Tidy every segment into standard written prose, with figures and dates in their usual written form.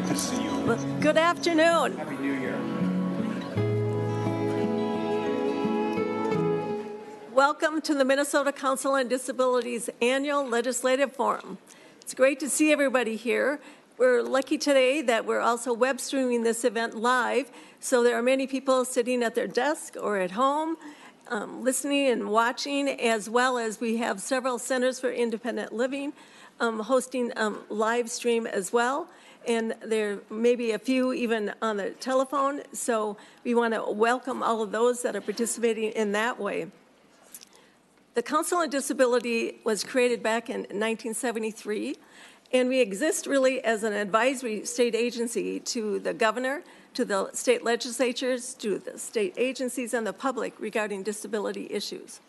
Good to see you. Well, good afternoon. Happy New Year. Welcome to the Minnesota Council on Disabilities Annual Legislative Forum. It's great to see everybody here. We're lucky today that we're also web streaming this event live, so there are many people sitting at their desk or at home listening and watching, as well as we have several centers for independent living hosting live stream as well. And there may be a few even on the telephone, so we want to welcome all of those that are participating in that way. The Council on Disability was created back in 1973, and we exist really as an advisory state agency to the governor, to the state legislatures, to the state agencies, and the public regarding disability issues.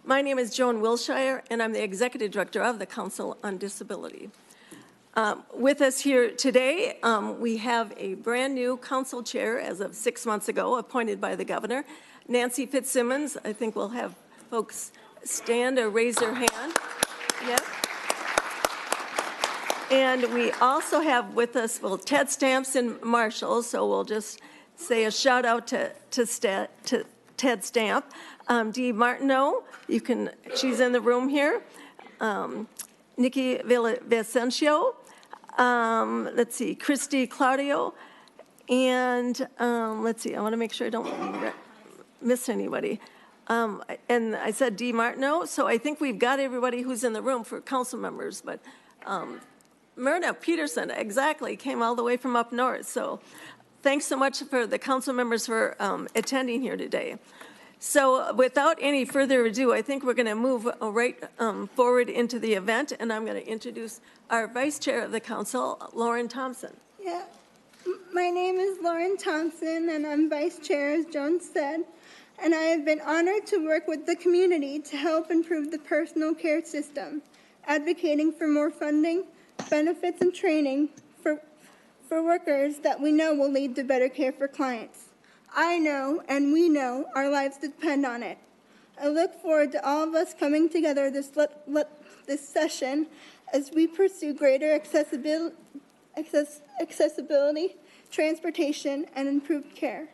My name is Joan Wilshire, and I'm the Executive Director of the Council on Disability. With us here today, we have a brand new council chair as of 6 months ago, appointed by the governor, Nancy Fitzsimmons. I think we'll have folks stand or raise their hand. Yes. And we also have with us, well, Ted Stamps and Marshall, so we'll just say a shout out to Ted Stamp. Dee Martineau, she's in the room here. Nikki Villavicencio, let's see, Christy Claudio, and let's see, I want to make sure I don't miss anybody. And I said Dee Martineau, so I think we've got everybody who's in the room for council members, but Myrna Peterson, exactly, came all the way from up north. So thanks so much for the council members for attending here today. So without any further ado, I think we're going to move right forward into the event, and I'm going to introduce our Vice Chair of the Council, Lauren Thompson. Yeah, my name is Lauren Thompson, and I'm Vice Chair, as Joan said, and I have been honored to work with the community to help improve the personal care system, advocating for more funding, benefits, and training for workers that we know will lead to better care for clients. I know, and we know, our lives depend on it. I look forward to all of us coming together this session as we pursue greater accessibility, transportation, and improved care.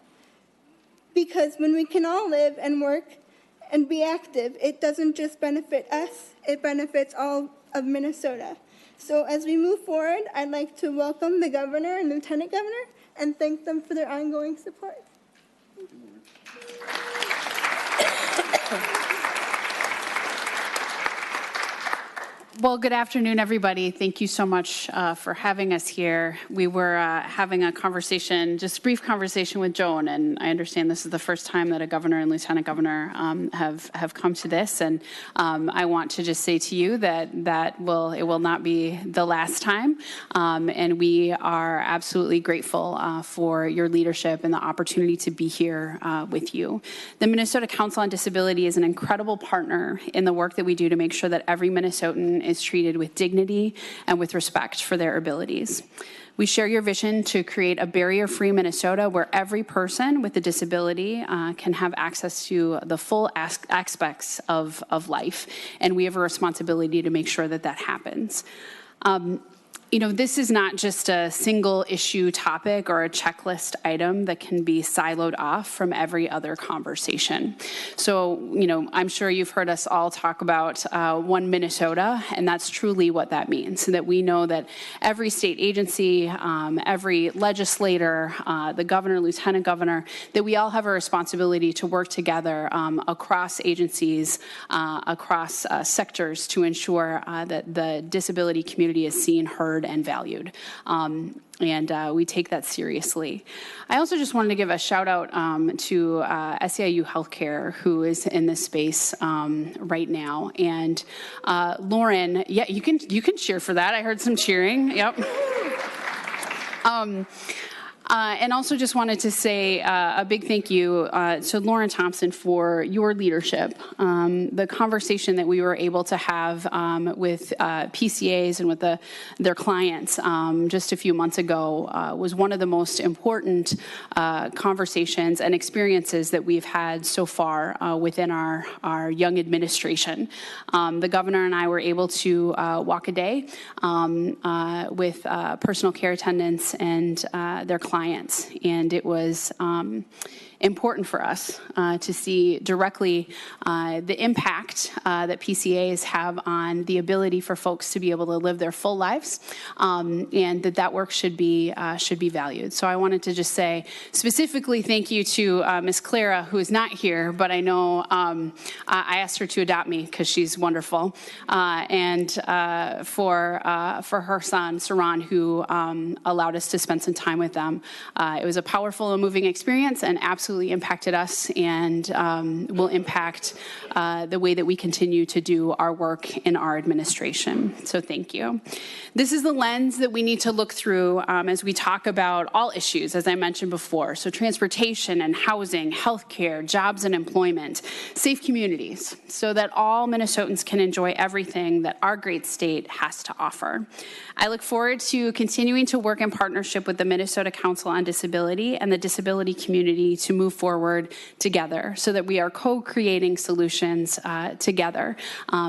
Because when we can all live and work and be active, it doesn't just benefit us, it benefits all of Minnesota. So as we move forward, I'd like to welcome the governor and lieutenant governor and thank them for their ongoing support. Well, good afternoon, everybody. Thank you so much for having us here. We were having a conversation, just a brief conversation with Joan, and I understand this is the first time that a governor and lieutenant governor have come to this, and I want to just say to you that it will not be the last time, and we are absolutely grateful for your leadership and the opportunity to be here with you. The Minnesota Council on Disability is an incredible partner in the work that we do to make sure that every Minnesotan is treated with dignity and with respect for their abilities. We share your vision to create a barrier-free Minnesota where every person with a disability can have access to the full aspects of life, and we have a responsibility to make sure that that happens. You know, this is not just a single issue topic or a checklist item that can be siloed off from every other conversation. So, you know, I'm sure you've heard us all talk about One Minnesota, and that's truly what that means, so that we know that every state agency, every legislator, the governor, lieutenant governor, that we all have a responsibility to work together across agencies, across sectors to ensure that the disability community is seen, heard, and valued. And we take that seriously. I also just wanted to give a shout out to SEIU Healthcare, who is in this space right now. And Lauren, yeah, you can cheer for that. I heard some cheering. Yep. And also just wanted to say a big thank you to Lauren Thompson for your leadership. The conversation that we were able to have with PCAs and with their clients just a few months ago was one of the most important conversations and experiences that we've had so far within our young administration. The governor and I were able to walk a day with personal care attendants and their clients, and it was important for us to see directly the impact that PCAs have on the ability for folks to be able to live their full lives, and that work should be valued. So I wanted to just say specifically thank you to Ms. Clara, who is not here, but I know I asked her to adopt me because she's wonderful, and for her son, Saran, who allowed us to spend some time with them. It was a powerful and moving experience, and absolutely impacted us, and will impact the way that we continue to do our work in our administration. So thank you. This is the lens that we need to look through as we talk about all issues, as I mentioned before. So transportation and housing, healthcare, jobs and employment, safe communities, so that all Minnesotans can enjoy everything that our great state has to offer. I look forward to continuing to work in partnership with the Minnesota Council on Disability and the disability community to move forward together so that we are co-creating solutions together.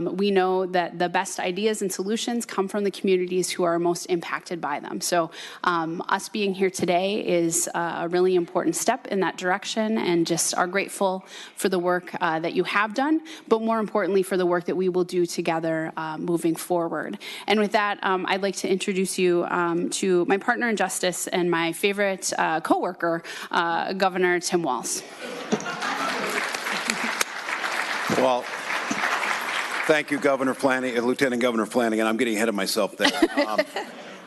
We know that the best ideas and solutions come from the communities who are most impacted by them. So us being here today is a really important step in that direction, and just are grateful for the work that you have done, but more importantly for the work that we will do together moving forward. And with that, I'd like to introduce you to my partner in justice and my favorite co-worker, Governor Tim Walz. Well, thank you, Governor Flanagan, Lieutenant Governor Flanagan. I'm getting ahead of myself there.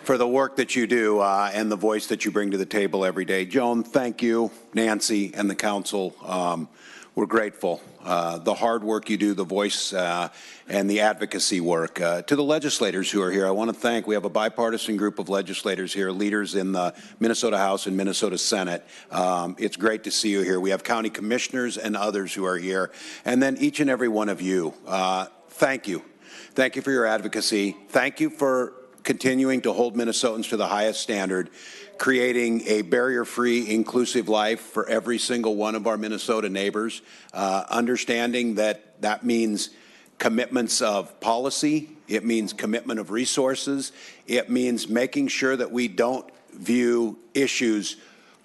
For the work that you do and the voice that you bring to the table every day. Joan, thank you. Nancy and the council, we're grateful. The hard work you do, the voice and the advocacy work. To the legislators who are here, I want to thank, we have a bipartisan group of legislators here, leaders in the Minnesota House and Minnesota Senate. It's great to see you here. We have county commissioners and others who are here. And then each and every one of you, thank you. Thank you for your advocacy. Thank you for continuing to hold Minnesotans to the highest standard, creating a barrier-free, inclusive life for every single one of our Minnesota neighbors, understanding that that means commitments of policy, it means commitment of resources, it means making sure that we don't view issues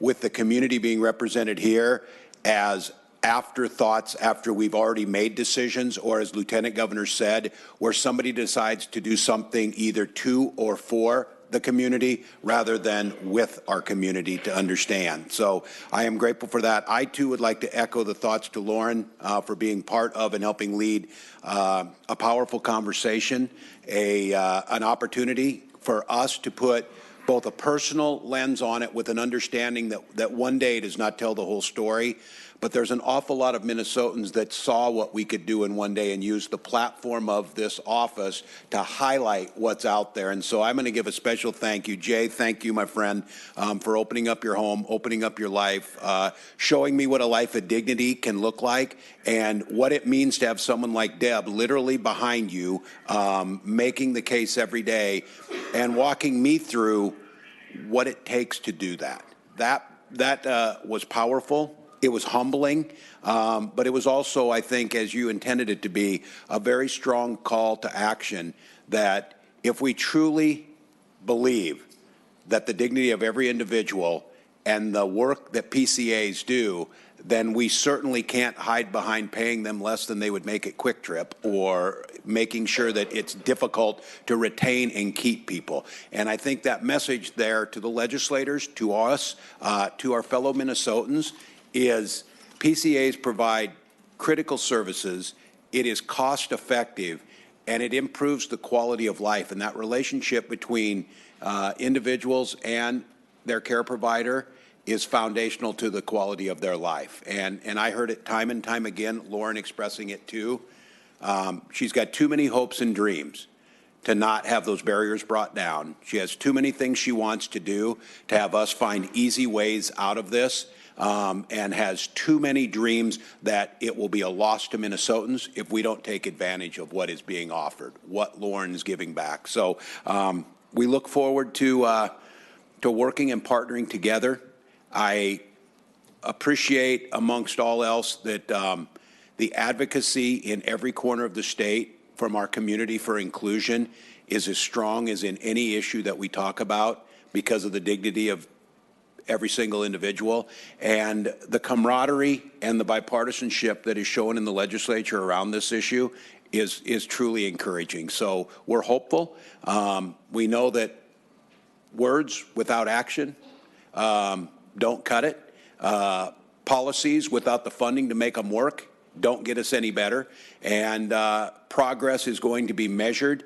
with the community being represented here as afterthoughts after we've already made decisions, or as Lieutenant Governor said, where somebody decides to do something either to or for the community rather than with our community to understand. So I am grateful for that. I too would like to echo the thoughts to Lauren for being part of and helping lead a powerful conversation, an opportunity for us to put both a personal lens on it with an understanding that one day does not tell the whole story, but there's an awful lot of Minnesotans that saw what we could do in one day and used the platform of this office to highlight what's out there. And so I'm going to give a special thank you. Jay, thank you, my friend, for opening up your home, opening up your life, showing me what a life of dignity can look like and what it means to have someone like Deb literally behind you, making the case every day and walking me through what it takes to do that. That was powerful. It was humbling, but it was also, I think, as you intended it to be, a very strong call to action that if we truly believe that the dignity of every individual and the work that PCAs do, then we certainly can't hide behind paying them less than they would make at Quick Trip or making sure that it's difficult to retain and keep people. And I think that message there to the legislators, to us, to our fellow Minnesotans, is PCAs provide critical services, it is cost effective, and it improves the quality of life. And that relationship between individuals and their care provider is foundational to the quality of their life. And I heard it time and time again, Lauren expressing it too. She's got too many hopes and dreams to not have those barriers brought down. She has too many things she wants to do to have us find easy ways out of this, and has too many dreams that it will be a loss to Minnesotans if we don't take advantage of what is being offered, what Lauren's giving back. So we look forward to working and partnering together. I appreciate, amongst all else, that the advocacy in every corner of the state from our community for inclusion is as strong as in any issue that we talk about because of the dignity of every single individual. And the camaraderie and the bipartisanship that is shown in the legislature around this issue is truly encouraging. So we're hopeful. We know that words without action don't cut it. Policies without the funding to make them work don't get us any better, and progress is going to be measured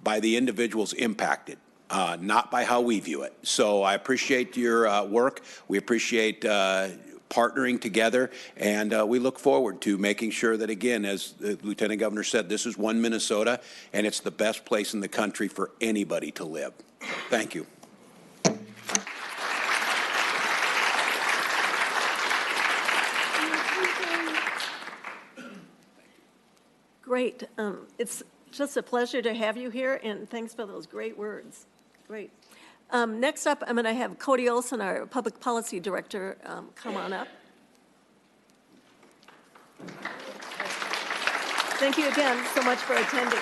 by the individuals impacted, not by how we view it. So I appreciate your work. We appreciate partnering together, and we look forward to making sure that, again, as the Lieutenant Governor said, this is one Minnesota, and it's the best place in the country for anybody to live. Thank you. Great. It's just a pleasure to have you here, and thanks for those great words. Great. Next up, I'm going to have Cody Olson, our Public Policy Director, come on up. Thank you again so much for attending.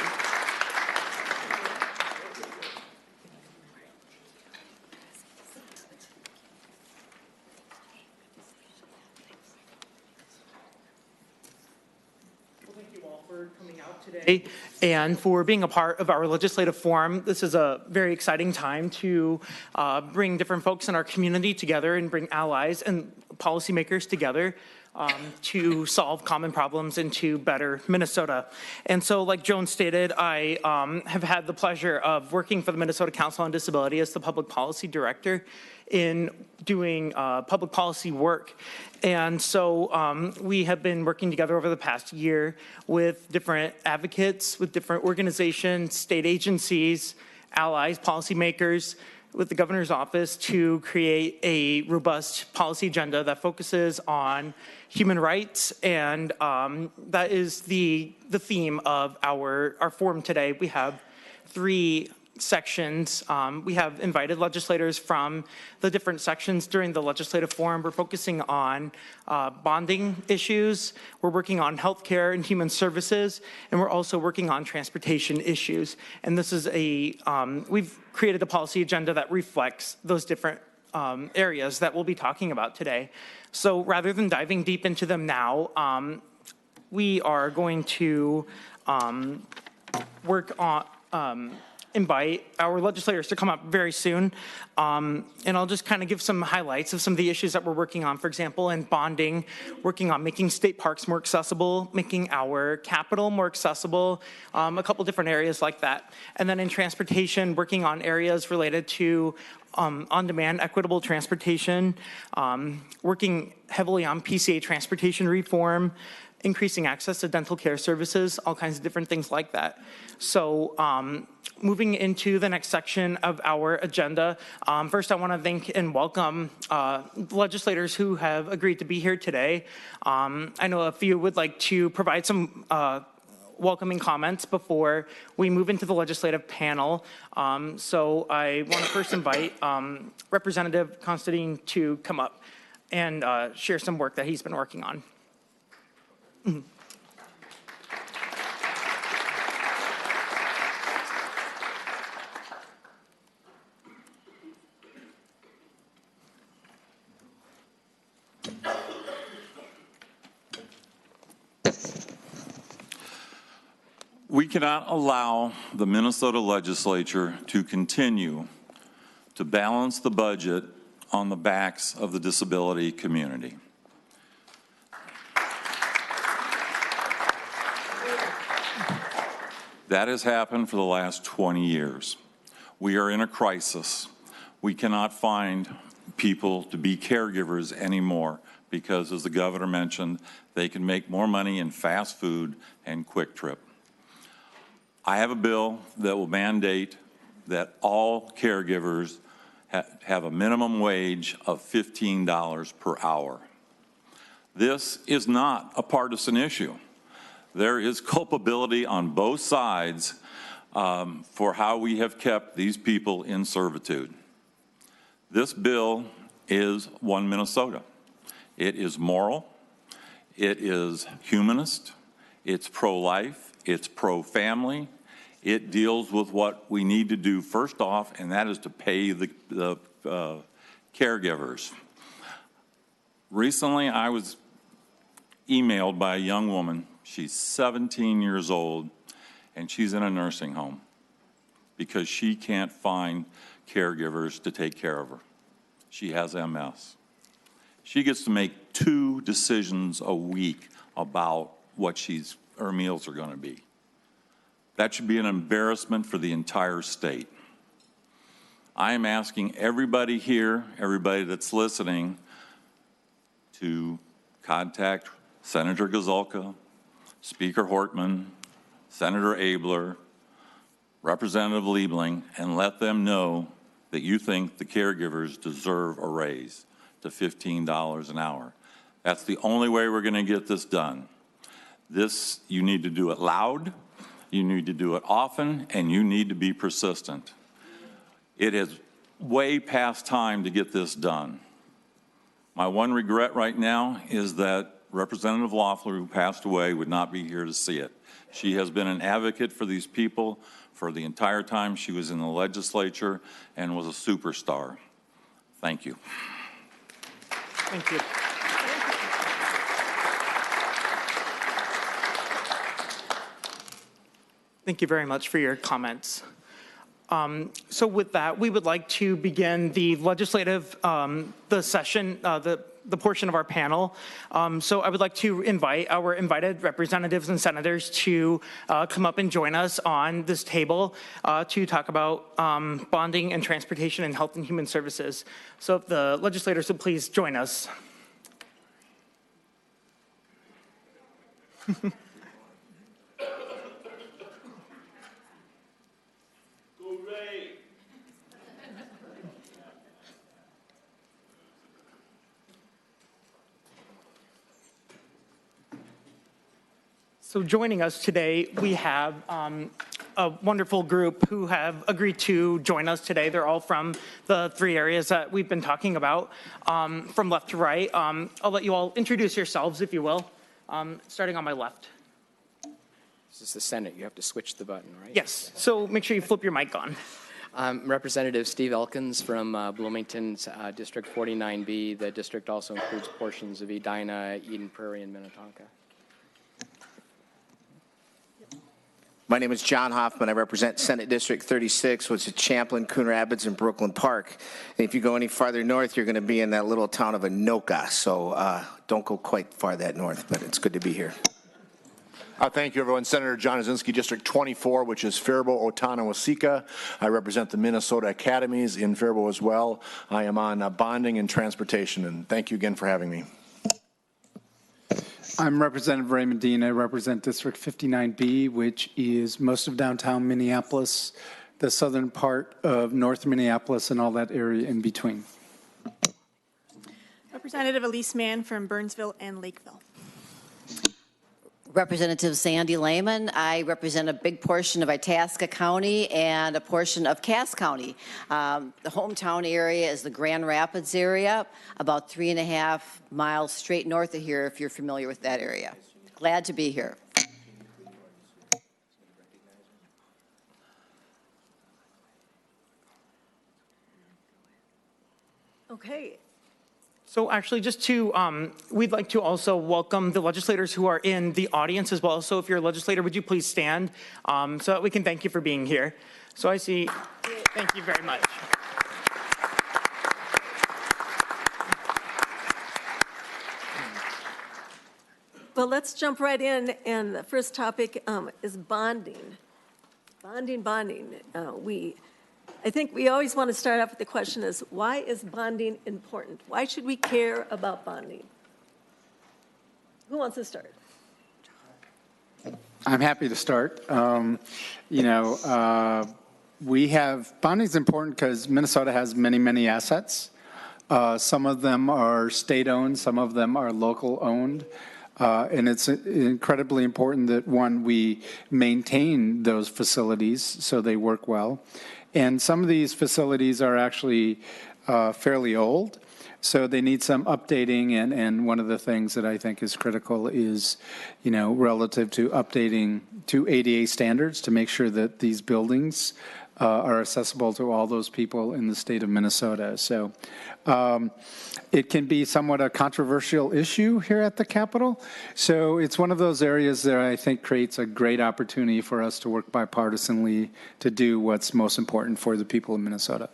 Coming out today and for being a part of our legislative forum. This is a very exciting time to bring different folks in our community together and bring allies and policymakers together to solve common problems and to better Minnesota. And so, like Joan stated, I have had the pleasure of working for the Minnesota Council on Disability as the public policy director in doing public policy work. And so we have been working together over the past year with different advocates, with different organizations, state agencies, allies, policymakers, with the governor's office to create a robust policy agenda that focuses on human rights. And that is the theme of our forum today. We have 3 sections. We have invited legislators from the different sections during the legislative forum. We're focusing on bonding issues. We're working on healthcare and human services, and we're also working on transportation issues. And this is we've created a policy agenda that reflects those different areas that we'll be talking about today. So rather than diving deep into them now, we are going to work on invite our legislators to come up very soon. And I'll just kind of give some highlights of some of the issues that we're working on. For example, in bonding, working on making state parks more accessible, making our capital more accessible, a couple different areas like that. And then in transportation, working on areas related to on-demand equitable transportation, working heavily on PCA transportation reform, increasing access to dental care services, all kinds of different things like that. So moving into the next section of our agenda, first I want to thank and welcome legislators who have agreed to be here today. I know a few would like to provide some welcoming comments before we move into the legislative panel. So I want to first invite Representative Constantine to come up and share some work that he's been working on. We cannot allow the Minnesota legislature to continue to balance the budget on the backs of the disability community. That has happened for the last 20 years. We are in a crisis. We cannot find people to be caregivers anymore because, as the governor mentioned, they can make more money in fast food and Quick Trip. I have a bill that will mandate that all caregivers have a minimum wage of $15 per hour. This is not a partisan issue. There is culpability on both sides for how we have kept these people in servitude. This bill is One Minnesota. It is moral, it is humanist, it's pro-life, it's pro-family. It deals with what we need to do first off, and that is to pay the caregivers. Recently, I was emailed by a young woman. She's 17 years old, and she's in a nursing home because she can't find caregivers to take care of her. She has MS. She gets to make 2 decisions a week about what her meals are going to be. That should be an embarrassment for the entire state. I am asking everybody here, everybody that's listening, to contact Senator Gazulka, Speaker Hortman, Senator Abler, Representative Liebling, and let them know that you think the caregivers deserve a raise to $15 an hour. That's the only way we're going to get this done. You need to do it loud, you need to do it often, and you need to be persistent. It is way past time to get this done. My one regret right now is that Representative Loeffler, who passed away, would not be here to see it. She has been an advocate for these people for the entire time she was in the legislature and was a superstar. Thank you. Thank you. Thank you very much for your comments. So with that, we would like to begin the legislative, the session, the portion of our panel. So I would like to invite our invited representatives and senators to come up and join us on this table to talk about bonding and transportation and health and human services. So if the legislators would please join us. So joining us today, we have a wonderful group who have agreed to join us today. They're all from the 3 areas that we've been talking about, from left to right. I'll let you all introduce yourselves, if you will, starting on my left. This is the Senate. You have to switch the button, right? Yes, so make sure you flip your mic on. Representative Steve Elkins from Bloomington's District 49B. The district also includes portions of Edina, Eden Prairie, and Minnetonka. My name is John Hoffman. I represent Senate District 36, which is Champlin, Coon Rapids, and Brooklyn Park. And if you go any farther north, you're going to be in that little town of Anoka. So don't go quite far that north, but it's good to be here. Thank you, everyone. Senator John Osinski, District 24, which is Faribault, Otana, Waseca. I represent the Minnesota Academies in Faribault as well. I am on bonding and transportation, and thank you again for having me. I'm Representative Raymond Dean. I represent District 59B, which is most of downtown Minneapolis, the southern part of North Minneapolis, and all that area in between. Representative Elise Mann from Burnsville and Lakeville. Representative Sandy Lehman. I represent a big portion of Itasca County and a portion of Cass County. The hometown area is the Grand Rapids area, about 3.5 miles straight north of here, if you're familiar with that area. Glad to be here. Okay. So actually, just to, we'd like to also welcome the legislators who are in the audience as well. So if you're a legislator, would you please stand so that we can thank you for being here. So I see, thank you very much. Well, let's jump right in, and the first topic is bonding. Bonding. I think we always want to start off with the question is, why is bonding important? Why should we care about bonding? Who wants to start? I'm happy to start. Bonding is important because Minnesota has many, many assets. Some of them are state-owned, some of them are local-owned. And it's incredibly important that, one, we maintain those facilities so they work well. And some of these facilities are actually fairly old, so they need some updating. And one of the things that I think is critical is, relative to updating to ADA standards to make sure that these buildings are accessible to all those people in the state of Minnesota. So it can be somewhat a controversial issue here at the Capitol. So it's one of those areas that I think creates a great opportunity for us to work bipartisanly to do what's most important for the people of Minnesota.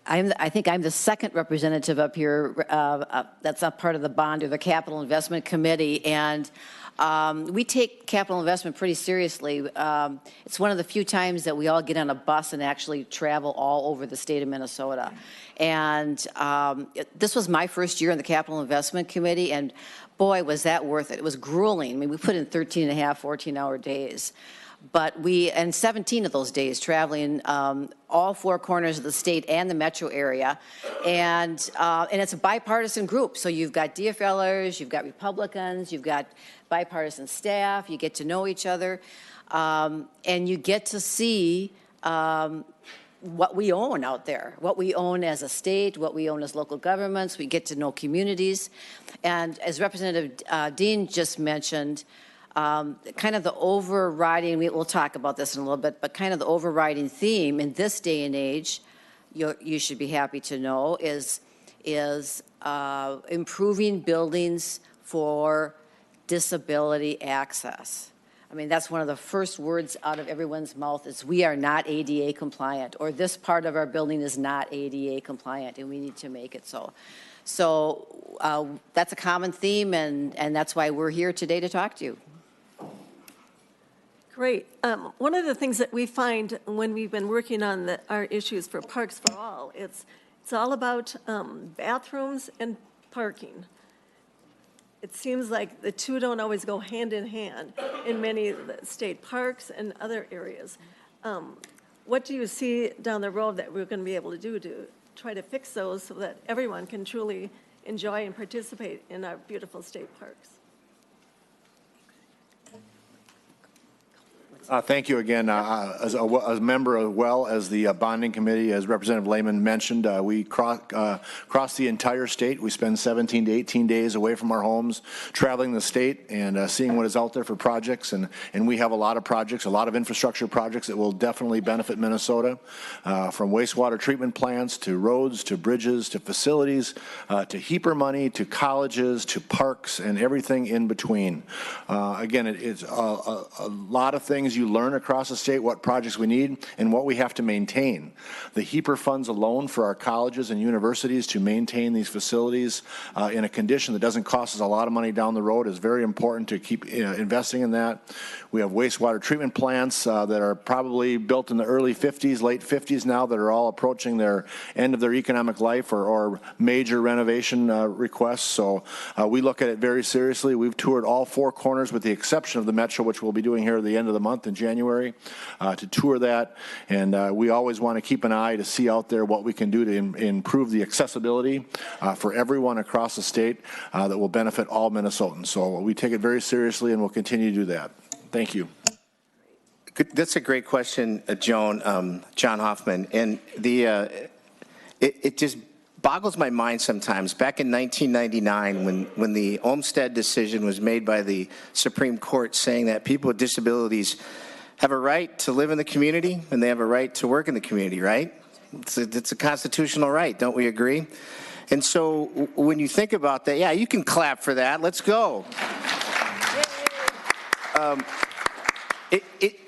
I think I'm the second representative up here that's not part of the bond or the Capital Investment Committee, and we take capital investment pretty seriously. It's one of the few times that we all get on a bus and actually travel all over the state of Minnesota. And this was my first year in the Capital Investment Committee, and boy, was that worth it. It was grueling. I mean, we put in 13 and a half, 14-hour days. But and 17 of those days traveling all four corners of the state and the metro area. And it's a bipartisan group. So you've got DFLers, you've got Republicans, you've got bipartisan staff, you get to know each other, and you get to see what we own out there, what we own as a state, what we own as local governments. We get to know communities. And as Representative Dean just mentioned, kind of the overriding, we'll talk about this in a little bit, but kind of the overriding theme in this day and age, you should be happy to know, is improving buildings for disability access. I mean, that's one of the first words out of everyone's mouth is we are not ADA compliant, or this part of our building is not ADA compliant, and we need to make it so. So that's a common theme, and that's why we're here today to talk to you. Great. One of the things that we find when we've been working on our issues for Parks for All, it's all about bathrooms and parking. It seems like the two don't always go hand in hand in many of the state parks and other areas. What do you see down the road that we're going to be able to do to try to fix those so that everyone can truly enjoy and participate in our beautiful state parks? Thank you again. As a member as well as the bonding committee, as Representative Lehman mentioned, we cross the entire state. We spend 17 to 18 days away from our homes, traveling the state and seeing what is out there for projects. And we have a lot of projects, a lot of infrastructure projects that will definitely benefit Minnesota, from wastewater treatment plants to roads to bridges to facilities to HEAPR money to colleges to parks and everything in between. Again, it's a lot of things you learn across the state, what projects we need and what we have to maintain. The HEAPR funds alone for our colleges and universities to maintain these facilities in a condition that doesn't cost us a lot of money down the road is very important to keep investing in that. We have wastewater treatment plants that are probably built in the early 50s, late 50s now that are all approaching their end of their economic life or major renovation requests. So we look at it very seriously. We've toured all four corners with the exception of the Metro, which we'll be doing here at the end of the month in January to tour that. And we always want to keep an eye to see out there what we can do to improve the accessibility for everyone across the state that will benefit all Minnesotans. So we take it very seriously and we'll continue to do that. Thank you. That's a great question, John Hoffman. And it just boggles my mind sometimes. Back in 1999, when the Olmstead decision was made by the Supreme Court saying that people with disabilities have a right to live in the community and they have a right to work in the community, right? It's a constitutional right, don't we agree? And so when you think about that, yeah, you can clap for that. Let's go.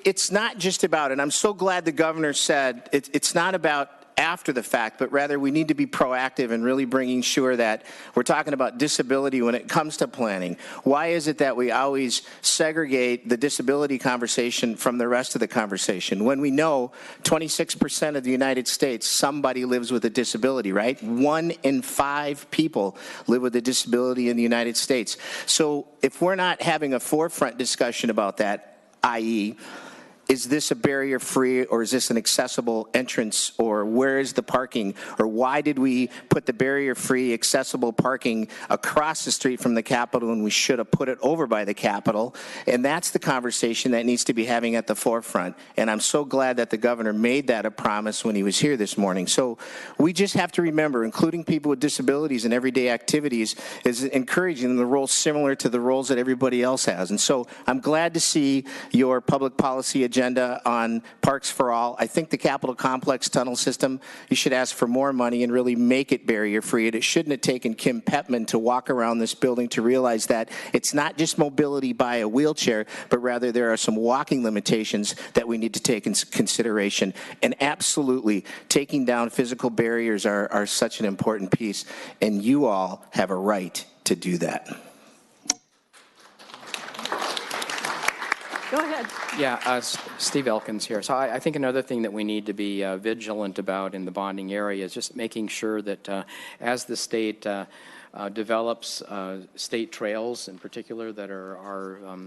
It's not just about, and I'm so glad the governor said, it's not about after the fact, but rather we need to be proactive and really bringing sure that we're talking about disability when it comes to planning. Why is it that we always segregate the disability conversation from the rest of the conversation? When we know 26% of the United States, somebody lives with a disability, right? 1 in 5 people live with a disability in the United States. So if we're not having a forefront discussion about that, i.e., is this a barrier-free or is this an accessible entrance, or where is the parking, or why did we put the barrier-free accessible parking across the street from the Capitol when we should have put it over by the Capitol? And that's the conversation that needs to be having at the forefront. And I'm so glad that the governor made that a promise when he was here this morning. So we just have to remember, including people with disabilities in everyday activities is encouraging the roles similar to the roles that everybody else has. And so I'm glad to see your public policy agenda on Parks for All. I think the Capitol Complex tunnel system, you should ask for more money and really make it barrier-free. It shouldn't have taken Kim Petman to walk around this building to realize that it's not just mobility by a wheelchair, but rather there are some walking limitations that we need to take into consideration. And absolutely, taking down physical barriers are such an important piece, and you all have a right to do that. Go ahead. Yeah, Steve Elkins here. So I think another thing that we need to be vigilant about in the bonding area is just making sure that as the state develops state trails in particular that are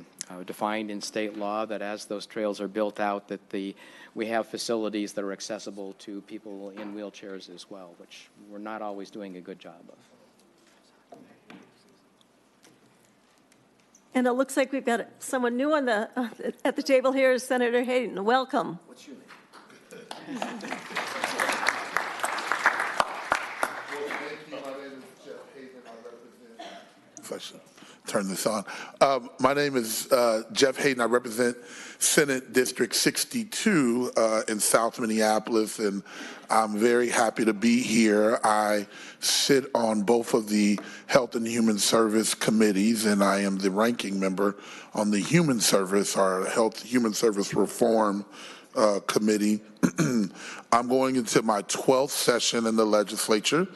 defined in state law, that as those trails are built out, that we have facilities that are accessible to people in wheelchairs as well, which we're not always doing a good job of. And it looks like we've got someone new on the at the table here, Senator Hayden. Welcome. What's your name? If I should turn this on. My name is Jeff Hayden. I represent Senate District 62 in South Minneapolis, and I'm very happy to be here. I sit on both of the Health and Human Service committees, and I am the ranking member on the Human Service, our Health Human Service Reform Committee. I'm going into my 12th session in the legislature.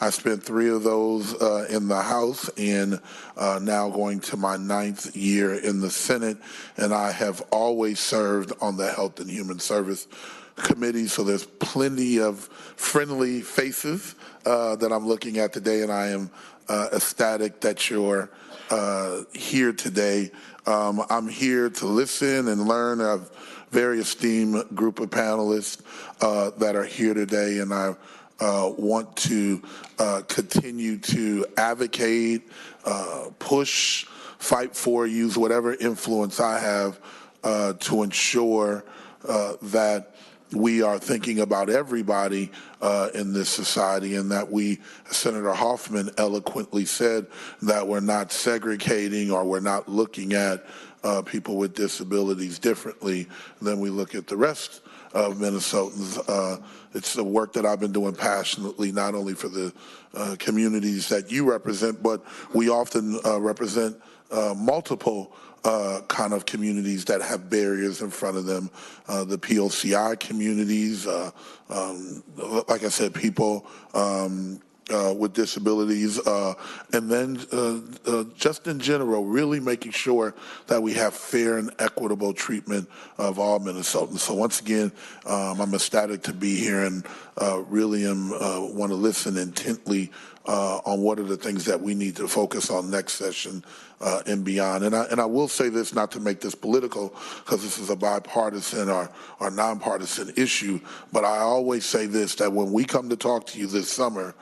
I spent 3 of those in the House and now going to my 9th year in the Senate, and I have always served on the Health and Human Service Committee, so there's plenty of friendly faces that I'm looking at today, and I am ecstatic that you're here today. I'm here to listen and learn. I have a very esteemed group of panelists that are here today, and I want to continue to advocate, push, fight for, use whatever influence I have to ensure that we are thinking about everybody in this society, and that we, Senator Hoffman eloquently said, that we're not segregating or we're not looking at people with disabilities differently than we look at the rest of Minnesotans. It's the work that I've been doing passionately, not only for the communities that you represent, but we often represent multiple kind of communities that have barriers in front of them. The POCI communities, like I said, people with disabilities, and then just in general, really making sure that we have fair and equitable treatment of all Minnesotans. So once again, I'm ecstatic to be here, and really want to listen intently on what are the things that we need to focus on next session and beyond. And I will say this, not to make this political, because this is a bipartisan or nonpartisan issue, but I always say this, that when we come to talk to you this summer,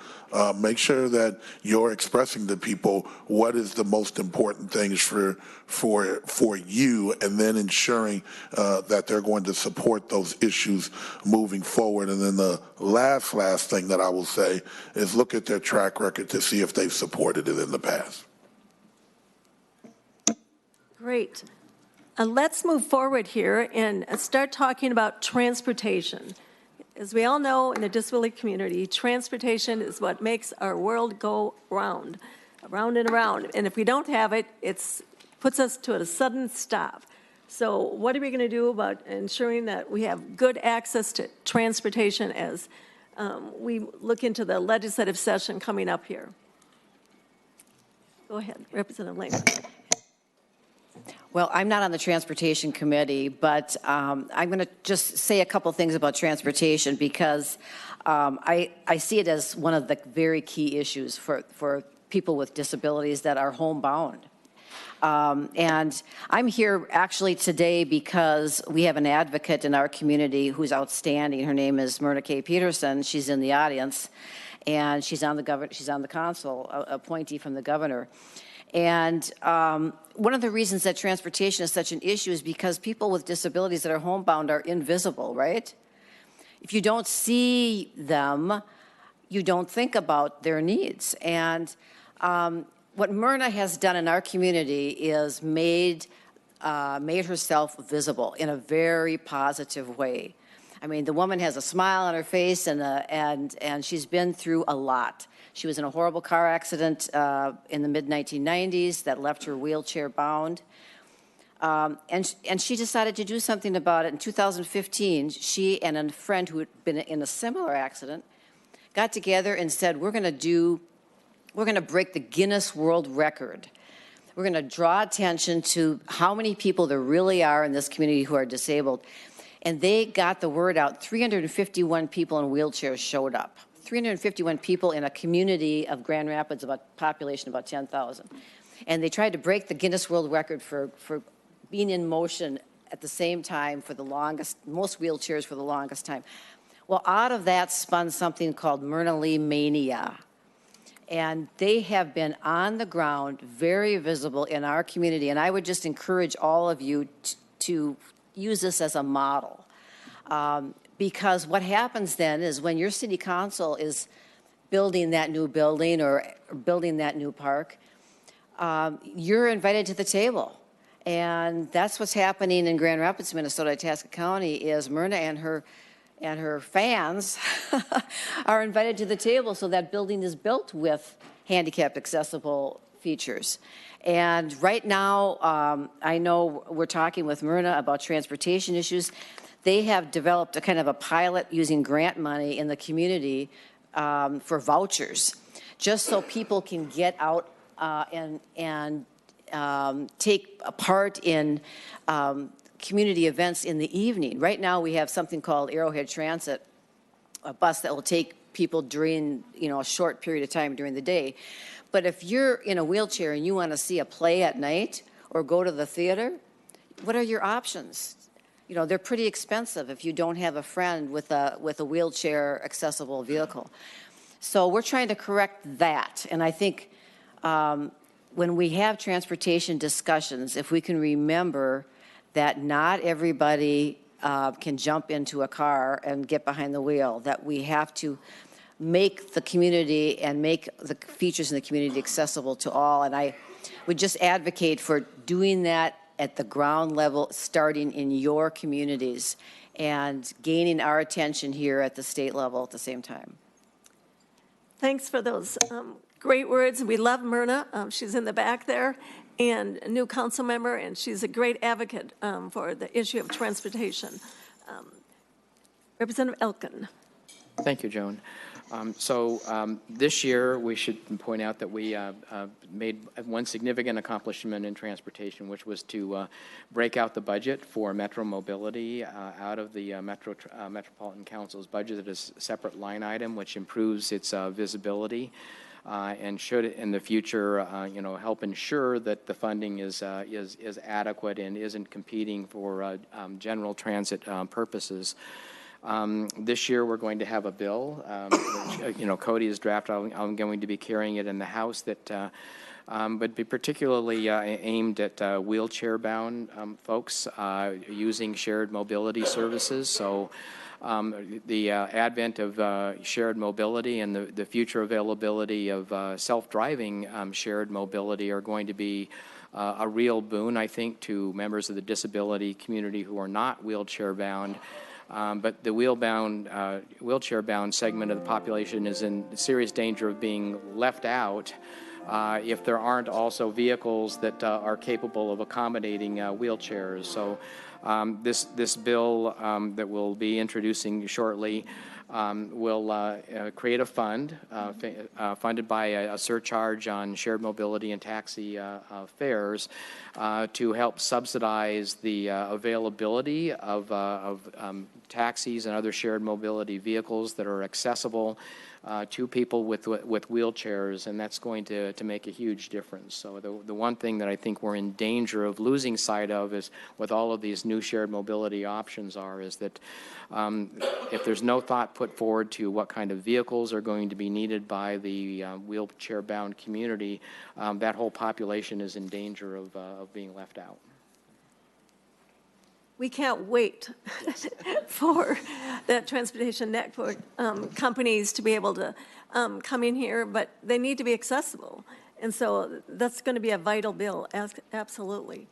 make sure that you're expressing to people what is the most important things for you, and then ensuring that they're going to support those issues moving forward. And then the last thing that I will say is look at their track record to see if they've supported it in the past. Great. Let's move forward here and start talking about transportation. As we all know, in the disability community, transportation is what makes our world go round and around. And if we don't have it, it puts us to a sudden stop. So what are we going to do about ensuring that we have good access to transportation as we look into the legislative session coming up here. Go ahead, Representative Lehman. Well, I'm not on the Transportation Committee, but I'm going to just say a couple things about transportation because I see it as one of the very key issues for people with disabilities that are homebound. And I'm here actually today because we have an advocate in our community who's outstanding. Her name is Myrna K. Peterson. She's in the audience, and she's on the council, appointee from the governor. And one of the reasons that transportation is such an issue is because people with disabilities that are homebound are invisible, right? If you don't see them, you don't think about their needs. And what Myrna has done in our community is made herself visible in a very positive way. I mean, the woman has a smile on her face, and she's been through a lot. She was in a horrible car accident in the mid-1990s that left her wheelchair-bound. And she decided to do something about it. In 2015, she and a friend who had been in a similar accident got together and said, we're going to break the Guinness World Record. We're going to draw attention to how many people there really are in this community who are disabled. And they got the word out. 351 people in wheelchairs showed up. 351 people in a community of Grand Rapids, about population about 10,000. And they tried to break the Guinness World Record for being in motion at the same time for the longest, most wheelchairs for the longest time. Well, out of that spun something called Myrna Lee Mania. And they have been on the ground, very visible in our community. And I would just encourage all of you to use this as a model. Because what happens then is when your city council is building that new building or building that new park, you're invited to the table. And that's what's happening in Grand Rapids, Minnesota, Itasca County, is Myrna and her fans are invited to the table, so that building is built with handicap accessible features. And right now, I know we're talking with Myrna about transportation issues. They have developed a kind of a pilot using grant money in the community for vouchers, just so people can get out and take a part in community events in the evening. Right now we have something called Arrowhead Transit, a bus that will take people during a short period of time during the day. But if you're in a wheelchair and you want to see a play at night or go to the theater, what are your options? They're pretty expensive if you don't have a friend with a wheelchair accessible vehicle. So we're trying to correct that. And I think when we have transportation discussions, if we can remember that not everybody can jump into a car and get behind the wheel, that we have to make the community and make the features in the community accessible to all. And I would just advocate for doing that at the ground level, starting in your communities and gaining our attention here at the state level at the same time. Thanks for those great words. We love Myrna. She's in the back there, and a new council member, and she's a great advocate for the issue of transportation. Representative Elkin. Thank you, Joan. This year, we should point out that we made one significant accomplishment in transportation, which was to break out the budget for metro mobility out of the Metropolitan Council's budget as a separate line item, which improves its visibility and should, in the future, help ensure that the funding is adequate and isn't competing for general transit purposes. This year, we're going to have a bill, which, Cody has drafted. I'm going to be carrying it in the House that would be particularly aimed at wheelchair-bound folks using shared mobility services. So the advent of shared mobility and the future availability of self-driving shared mobility are going to be a real boon, I think, to members of the disability community who are not wheelchair-bound. But the wheelchair-bound segment of the population is in serious danger of being left out if there aren't also vehicles that are capable of accommodating wheelchairs. So This bill that we'll be introducing shortly will create a fund funded by a surcharge on shared mobility and taxi fares to help subsidize the availability of taxis and other shared mobility vehicles that are accessible to people with wheelchairs, and that's going to make a huge difference. So the one thing that I think we're in danger of losing sight of is with all of these new shared mobility options is that if there's no thought put forward to what kind of vehicles are going to be needed by the wheelchair-bound community, that whole population is in danger of being left out. We can't wait for that transportation network companies to be able to come in here, but they need to be accessible. And so that's going to be a vital bill, absolutely.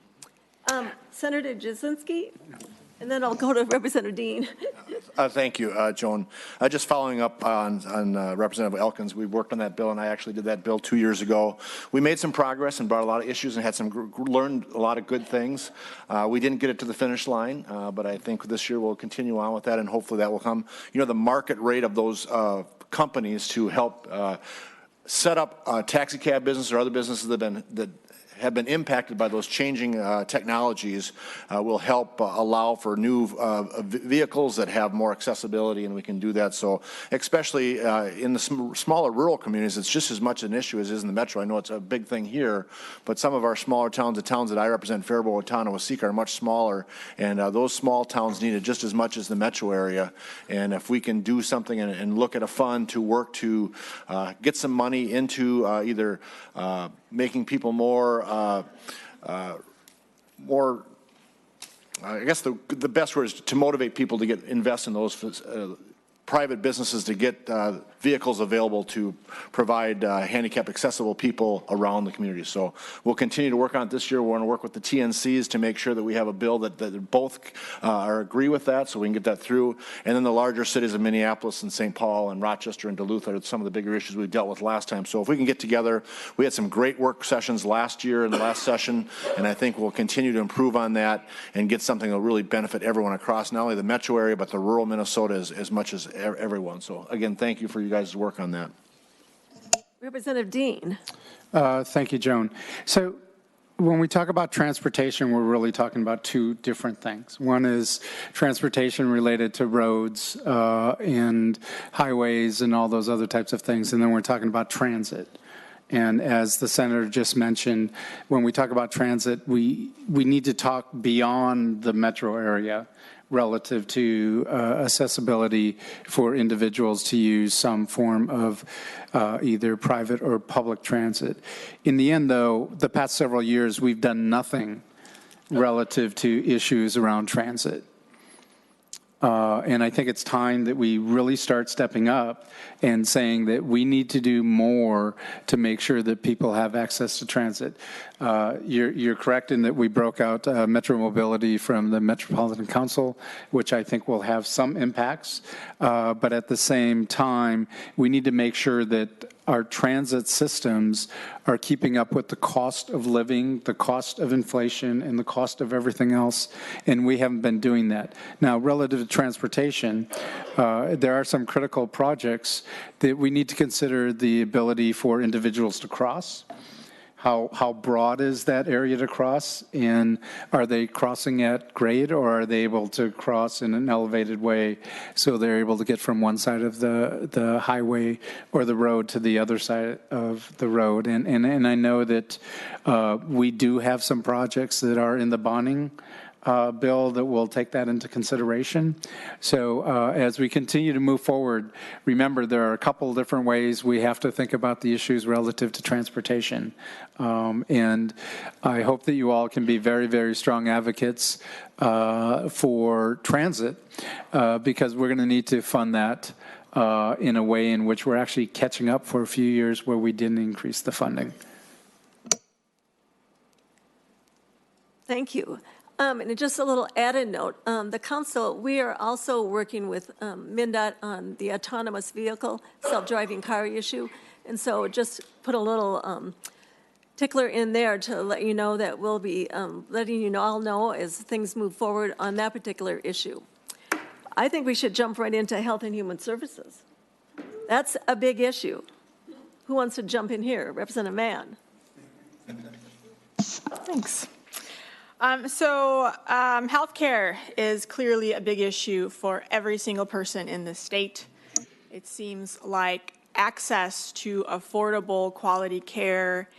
Senator Jasinski, and then I'll go to Representative Dean. Thank you, Joan. Just following up on Representative Elkins, we worked on that bill, and I actually did that bill 2 years ago. We made some progress and brought a lot of issues and had learned a lot of good things. We didn't get it to the finish line, but I think this year we'll continue on with that, and hopefully that will come. You know, the market rate of those companies to help set up taxi cab business or other businesses that have been impacted by those changing technologies will help allow for new vehicles that have more accessibility, and we can do that. So especially in the smaller rural communities, it's just as much an issue as it is in the metro. I know it's a big thing here, but some of our smaller towns, the towns that I represent, Faribault, Owatonna, Waseca, are much smaller, and those small towns need it just as much as the metro area. And if we can do something and look at a fund to work to get some money into either making people more, I guess the best word is to motivate people to invest in those private businesses to get vehicles available to provide handicap accessible people around the community. So we'll continue to work on it this year. We want to work with the TNCs to make sure that we have a bill that both agree with that, so we can get that through. And then the larger cities of Minneapolis and St. Paul and Rochester and Duluth are some of the bigger issues we dealt with last time. So if we can get together, we had some great work sessions last year in the last session, and I think we'll continue to improve on that and get something that will really benefit everyone across not only the metro area but the rural Minnesota as much as everyone. So again, thank you for you guys' work on that. Representative Dean. Thank you, Joan. So when we talk about transportation, we're really talking about two different things. One is transportation related to roads and highways and all those other types of things, and then we're talking about transit. And as the senator just mentioned, when we talk about transit, we need to talk beyond the metro area relative to accessibility for individuals to use some form of either private or public transit. In the end, though, the past several years, we've done nothing relative to issues around transit. And I think it's time that we really start stepping up and saying that we need to do more to make sure that people have access to transit. You're correct in that we broke out Metro Mobility from the Metropolitan Council, which I think will have some impacts. But at the same time, we need to make sure that our transit systems are keeping up with the cost of living, the cost of inflation, and the cost of everything else, and we haven't been doing that. Now, relative to transportation, there are some critical projects that we need to consider the ability for individuals to cross. How broad is that area to cross, and are they crossing at grade, or are they able to cross in an elevated way so they're able to get from one side of the highway or the road to the other side of the road? And I know that we do have some projects that are in the bonding bill that will take that into consideration. So as we continue to move forward, remember there are a couple different ways we have to think about the issues relative to transportation. And I hope that you all can be very, very strong advocates for transit because we're going to need to fund that in a way in which we're actually catching up for a few years where we didn't increase the funding. Thank you. And just a little added note, the council, we are also working with MnDOT on the autonomous vehicle, self-driving car issue. And so just put a little particular in there to let you know that we'll be letting you all know as things move forward on that particular issue. I think we should jump right into Health and Human Services. That's a big issue. Who wants to jump in here? Representative Mann. Thanks. Healthcare is clearly a big issue for every single person in the state. It seems like access to affordable quality care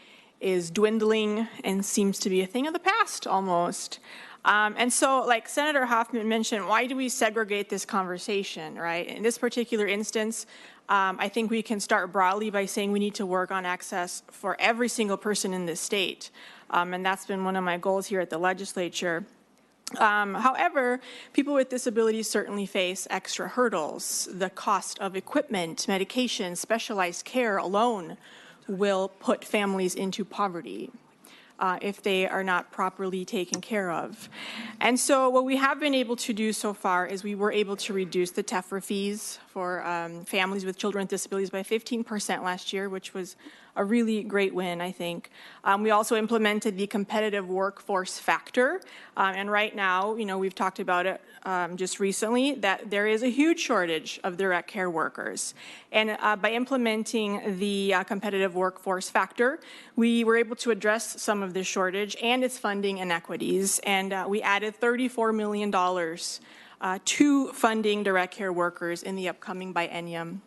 is dwindling and seems to be a thing of the past almost. And so, like Senator Hoffman mentioned, why do we segregate this conversation, right? In this particular instance, I think we can start broadly by saying we need to work on access for every single person in this state. And that's been one of my goals here at the legislature. However, people with disabilities certainly face extra hurdles. The cost of equipment, medication, specialized care alone will put families into poverty if they are not properly taken care of. And so what we have been able to do so far is we were able to reduce the TEFRA fees for families with children with disabilities by 15% last year, which was a really great win, I think. We also implemented the competitive workforce factor. And right now, you know, we've talked about it just recently, that there is a huge shortage of direct care workers. And by implementing the competitive workforce factor, we were able to address some of this shortage and its funding inequities. And we added $34 million to funding direct care workers in the upcoming biennium,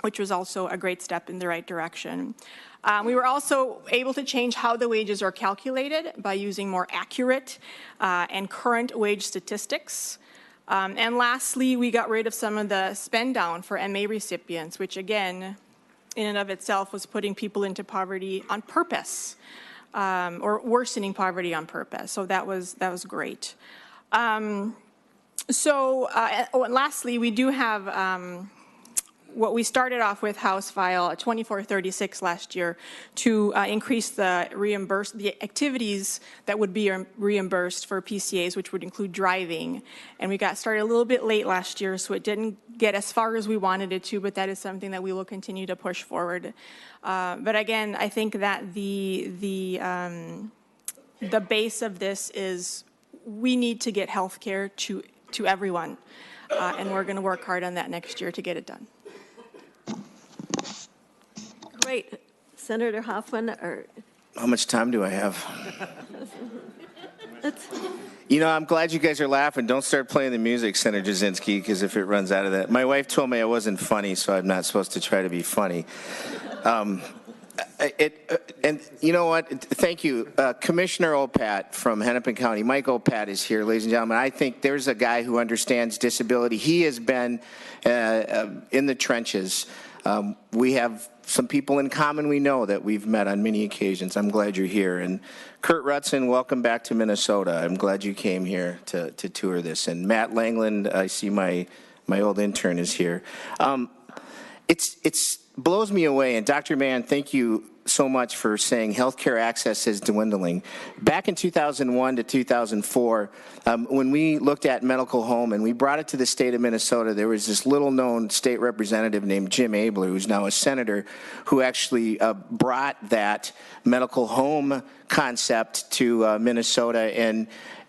which was also a great step in the right direction. We were also able to change how the wages are calculated by using more accurate and current wage statistics. And lastly, we got rid of some of the spend down for MA recipients, which again, in and of itself was putting people into poverty on purpose, or worsening poverty on purpose. So that was great. Lastly, we do have what we started off with House File 2436 last year to increase the activities that would be reimbursed for PCAs, which would include driving. And we got started a little bit late last year, so it didn't get as far as we wanted it to, but that is something that we will continue to push forward. But again, I think that the base of this is we need to get health care to everyone, and we're going to work hard on that next year to get it done. Great. Senator Hoffman, or... How much time do I have? You know, I'm glad you guys are laughing. Don't start playing the music, Senator Jasinski, because if it runs out of that. My wife told me I wasn't funny, so I'm not supposed to try to be funny. And you know what? Thank you. Commissioner Opat from Hennepin County, Mike Opat is here, ladies and gentlemen. I think there's a guy who understands disability. He has been in the trenches. We have some people in common we know that we've met on many occasions. I'm glad you're here. And Kurt Rutson, welcome back to Minnesota. I'm glad you came here to tour this. And Matt Langland, I see my old intern is here. It's blows me away. And Dr. Mann, thank you so much for saying healthcare access is dwindling. Back in 2001 to 2004, when we looked at medical home and we brought it to the state of Minnesota, there was this little-known state representative named Jim Abler, who's now a senator, who actually brought that medical home concept to Minnesota.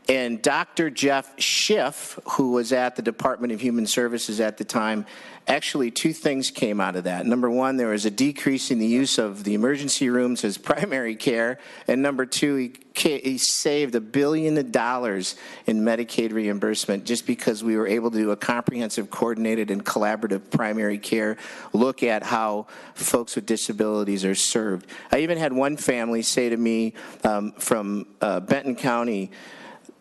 And Dr. Jeff Schiff, who was at the Department of Human Services at the time, actually two things came out of that. Number one, there was a decrease in the use of the emergency rooms as primary care. And number two, he saved $1 billion in Medicaid reimbursement just because we were able to do a comprehensive, coordinated, and collaborative primary care look at how folks with disabilities are served. I even had one family say to me from Benton County,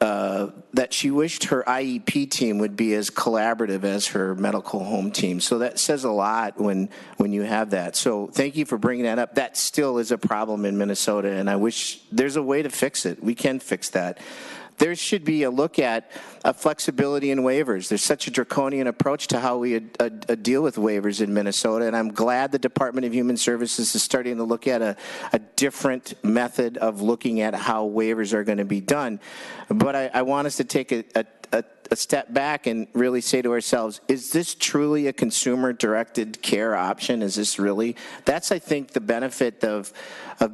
that she wished her IEP team would be as collaborative as her medical home team. So that says a lot when you have that. So thank you for bringing that up. That still is a problem in Minnesota, and I wish there's a way to fix it. We can fix that. There should be a look at flexibility in waivers. There's such a draconian approach to how we deal with waivers in Minnesota, and I'm glad the Department of Human Services is starting to look at a different method of looking at how waivers are going to be done. But I want us to take a a step back and really say to ourselves, is this truly a consumer-directed care option? Is this really? That's, I think, the benefit of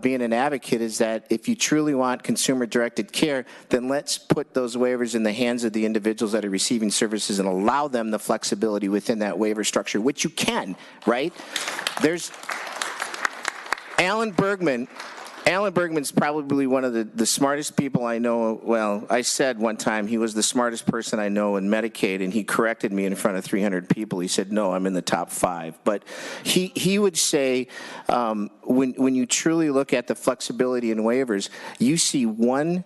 being an advocate, is that if you truly want consumer-directed care, then let's put those waivers in the hands of the individuals that are receiving services and allow them the flexibility within that waiver structure, which you can, right? There's Alan Bergman's probably one of the smartest people I know. Well, I said one time he was the smartest person I know in Medicaid, and he corrected me in front of 300 people. He said, no, I'm in the top 5. But he would say, when you truly look at the flexibility and waivers, you see one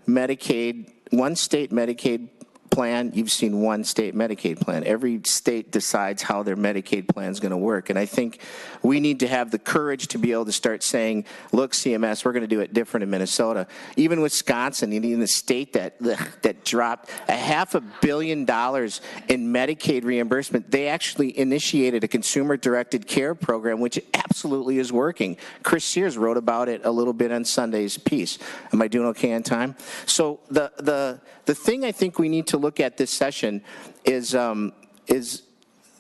state Medicaid plan, you've seen one state Medicaid plan. Every state decides how their Medicaid plan is going to work. And I think we need to have the courage to be able to start saying, look, CMS, we're going to do it different in Minnesota. Even Wisconsin, even the state that dropped $500 million in Medicaid reimbursement, they actually initiated a consumer-directed care program, which absolutely is working. Chris Sears wrote about it a little bit on Sunday's piece. Am I doing okay on time? So the thing I think we need to look at this session is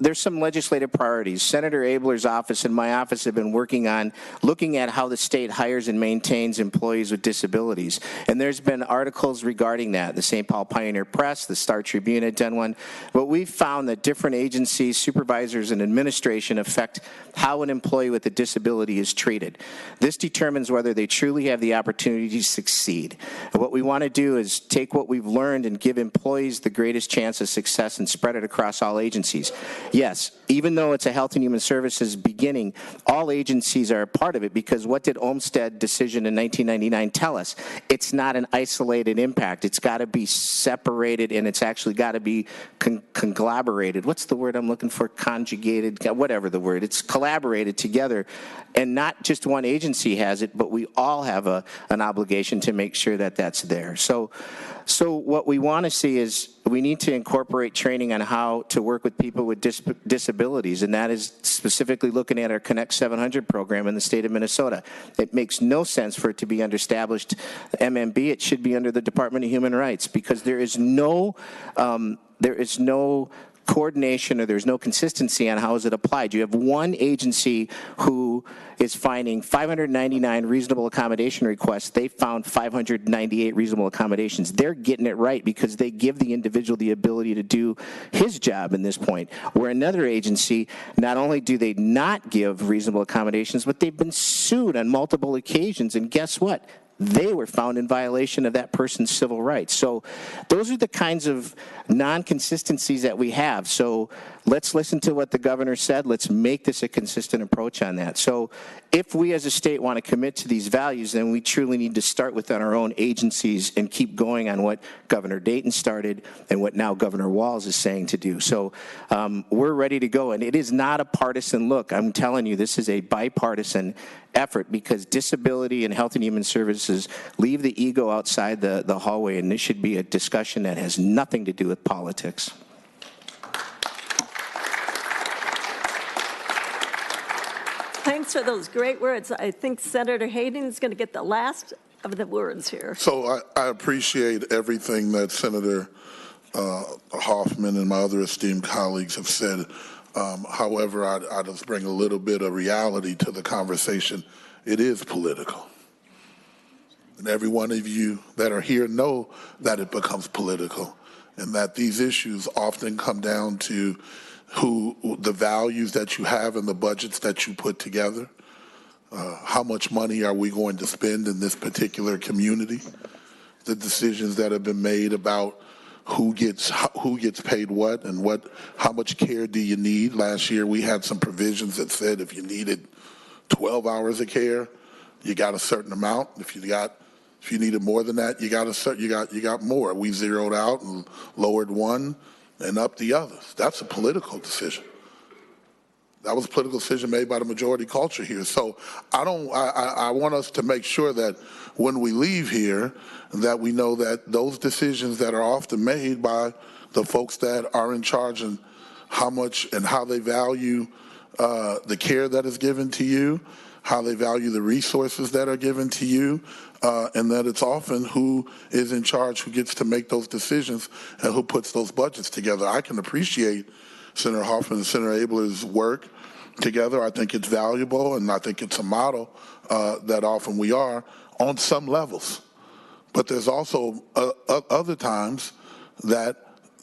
there's some legislative priorities. Senator Abler's office and my office have been working on looking at how the state hires and maintains employees with disabilities. And there's been articles regarding that. The St. Paul Pioneer Press, the Star Tribune had done one. But we've found that different agencies, supervisors, and administration affect how an employee with a disability is treated. This determines whether they truly have the opportunity to succeed. And what we want to do is take what we've learned and give employees the greatest chance of success and spread it across all agencies. Yes, even though it's a Health and Human Services beginning, all agencies are a part of it, because what did Olmstead decision in 1999 tell us? It's not an isolated impact. It's got to be separated, and it's actually got to be conglomerated. What's the word I'm looking for? Conjugated, whatever the word. It's collaborated together, and not just one agency has it, but we all have an obligation to make sure that that's there. So what we want to see is we need to incorporate training on how to work with people with disabilities, and that is specifically looking at our Connect 700 program in the state of Minnesota. It makes no sense for it to be under established MMB. It should be under the Department of Human Rights, because there is no coordination, or there's no consistency on how is it applied. You have one agency who is finding 599 reasonable accommodation requests. They found 598 reasonable accommodations. They're getting it right because they give the individual the ability to do his job in this point. Where another agency, not only do they not give reasonable accommodations, but they've been sued on multiple occasions, and guess what? They were found in violation of that person's civil rights. So those are the kinds of non-consistencies that we have. So let's listen to what the governor said. Let's make this a consistent approach on that. So if we as a state want to commit to these values, then we truly need to start within our own agencies and keep going on what Governor Dayton started and what now Governor Walz is saying to do. So we're ready to go. And it is not a partisan look. I'm telling you, this is a bipartisan effort, because disability and health and human services leave the ego outside the hallway, and this should be a discussion that has nothing to do with politics. Thanks for those great words. I think Senator Hayden is going to get the last of the words here. So I appreciate everything that Senator Hoffman and my other esteemed colleagues have said. However, I just bring a little bit of reality to the conversation. It is political. And every one of you that are here know that it becomes political, and that these issues often come down to the values that you have and the budgets that you put together. How much money are we going to spend in this particular community? The decisions that have been made about who gets paid what, and how much care do you need. Last year we had some provisions that said if you needed 12 hours of care, you got a certain amount. If you needed more than that, you got more. We zeroed out and lowered one and up the others. That's a political decision. That was a political decision made by the majority culture here. So I want us to make sure that when we leave here, that we know that those decisions that are often made by the folks that are in charge, and how much and how they value the care that is given to you, how they value the resources that are given to you, and that it's often who is in charge who gets to make those decisions and who puts those budgets together. I can appreciate Senator Hoffman and Senator Abler's work together. I think it's valuable, and I think it's a model that often we are on some levels. But there's also other times that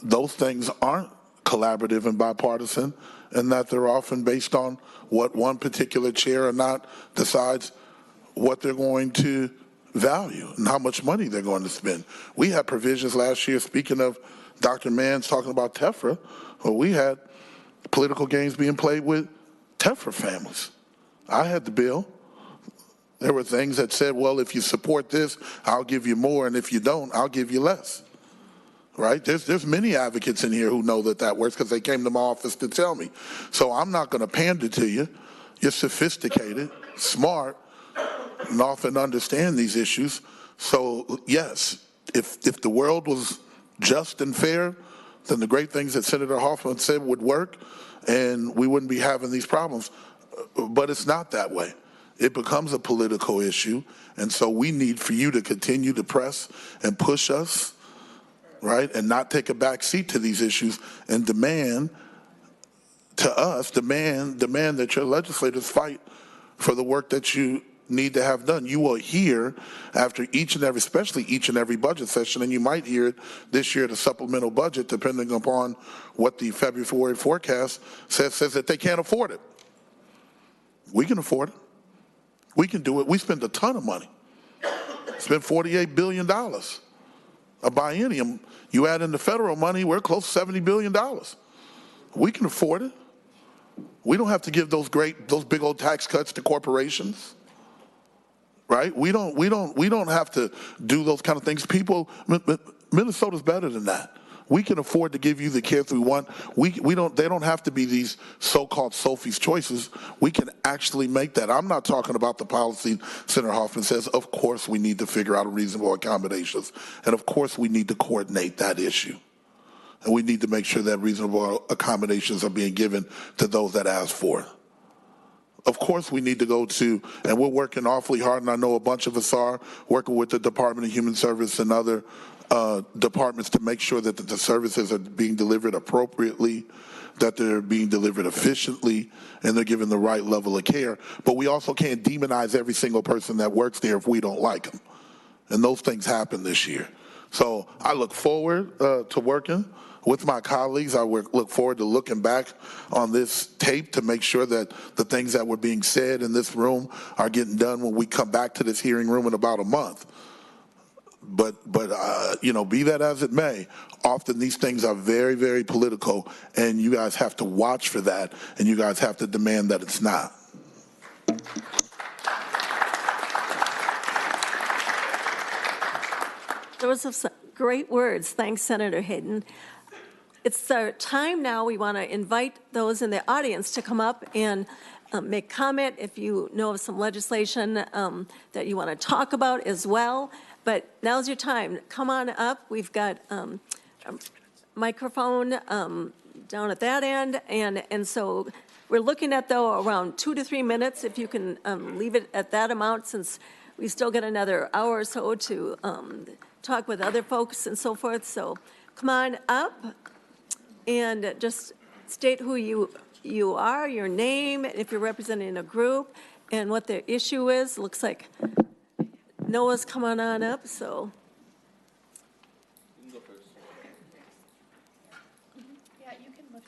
those things aren't collaborative and bipartisan, and that they're often based on what one particular chair or not decides what they're going to value and how much money they're going to spend. We had provisions last year, speaking of Dr. Mann's talking about TEFRA, well, we had political games being played with TEFRA families. I had the bill. There were things that said, well, if you support this, I'll give you more, and if you don't, I'll give you less. Right? There's many advocates in here who know that that works because they came to my office to tell me. So I'm not going to pander to you. You're sophisticated, smart, and often understand these issues. So yes, if the world was just and fair, then the great things that Senator Hoffman said would work, and we wouldn't be having these problems. But it's not that way. It becomes a political issue, and so we need for you to continue to press and push us, right, and not take a back seat to these issues and demand that your legislators fight for the work that you need to have done. You will hear after each and every, especially each and every budget session, and you might hear it this year, the supplemental budget, depending upon what the February forecast says that they can't afford it. We can afford it. We can do it. We spend a ton of money. Spend $48 billion. A biennium, you add in the federal money, we're close to $70 billion. We can afford it. We don't have to give those big old tax cuts to corporations, right? We don't have to do those kind of things. Minnesota's better than that. We can afford to give you the care we want. They don't have to be these so-called Sophie's choices. We can actually make that. I'm not talking about the policy Senator Hoffman says. Of course we need to figure out reasonable accommodations. And of course we need to coordinate that issue. And we need to make sure that reasonable accommodations are being given to those that ask for it. Of course we need to go to, and we're working awfully hard, and I know a bunch of us are, working with the Department of Human Service and other departments to make sure that the services are being delivered appropriately, that they're being delivered efficiently, and they're given the right level of care. But we also can't demonize every single person that works there if we don't like them. And those things happen this year. So I look forward to working with my colleagues. I look forward to looking back on this tape to make sure that the things that were being said in this room are getting done when we come back to this hearing room in about a month. But be that as it may, often these things are very, very political, and you guys have to watch for that, and you guys have to demand that it's not. Those are some great words. Thanks, Senator Hayden. It's our time now. We want to invite those in the audience to come up and make comment if you know of some legislation that you want to talk about as well. But now's your time. Come on up. We've got a microphone down at that end. And so we're looking at, though, around 2 to 3 minutes, if you can leave it at that amount, since we still got another hour or so to talk with other folks and so forth. So come on up and just state who you are, your name, if you're representing a group, and what the issue is. Looks like Noah's coming on up, so.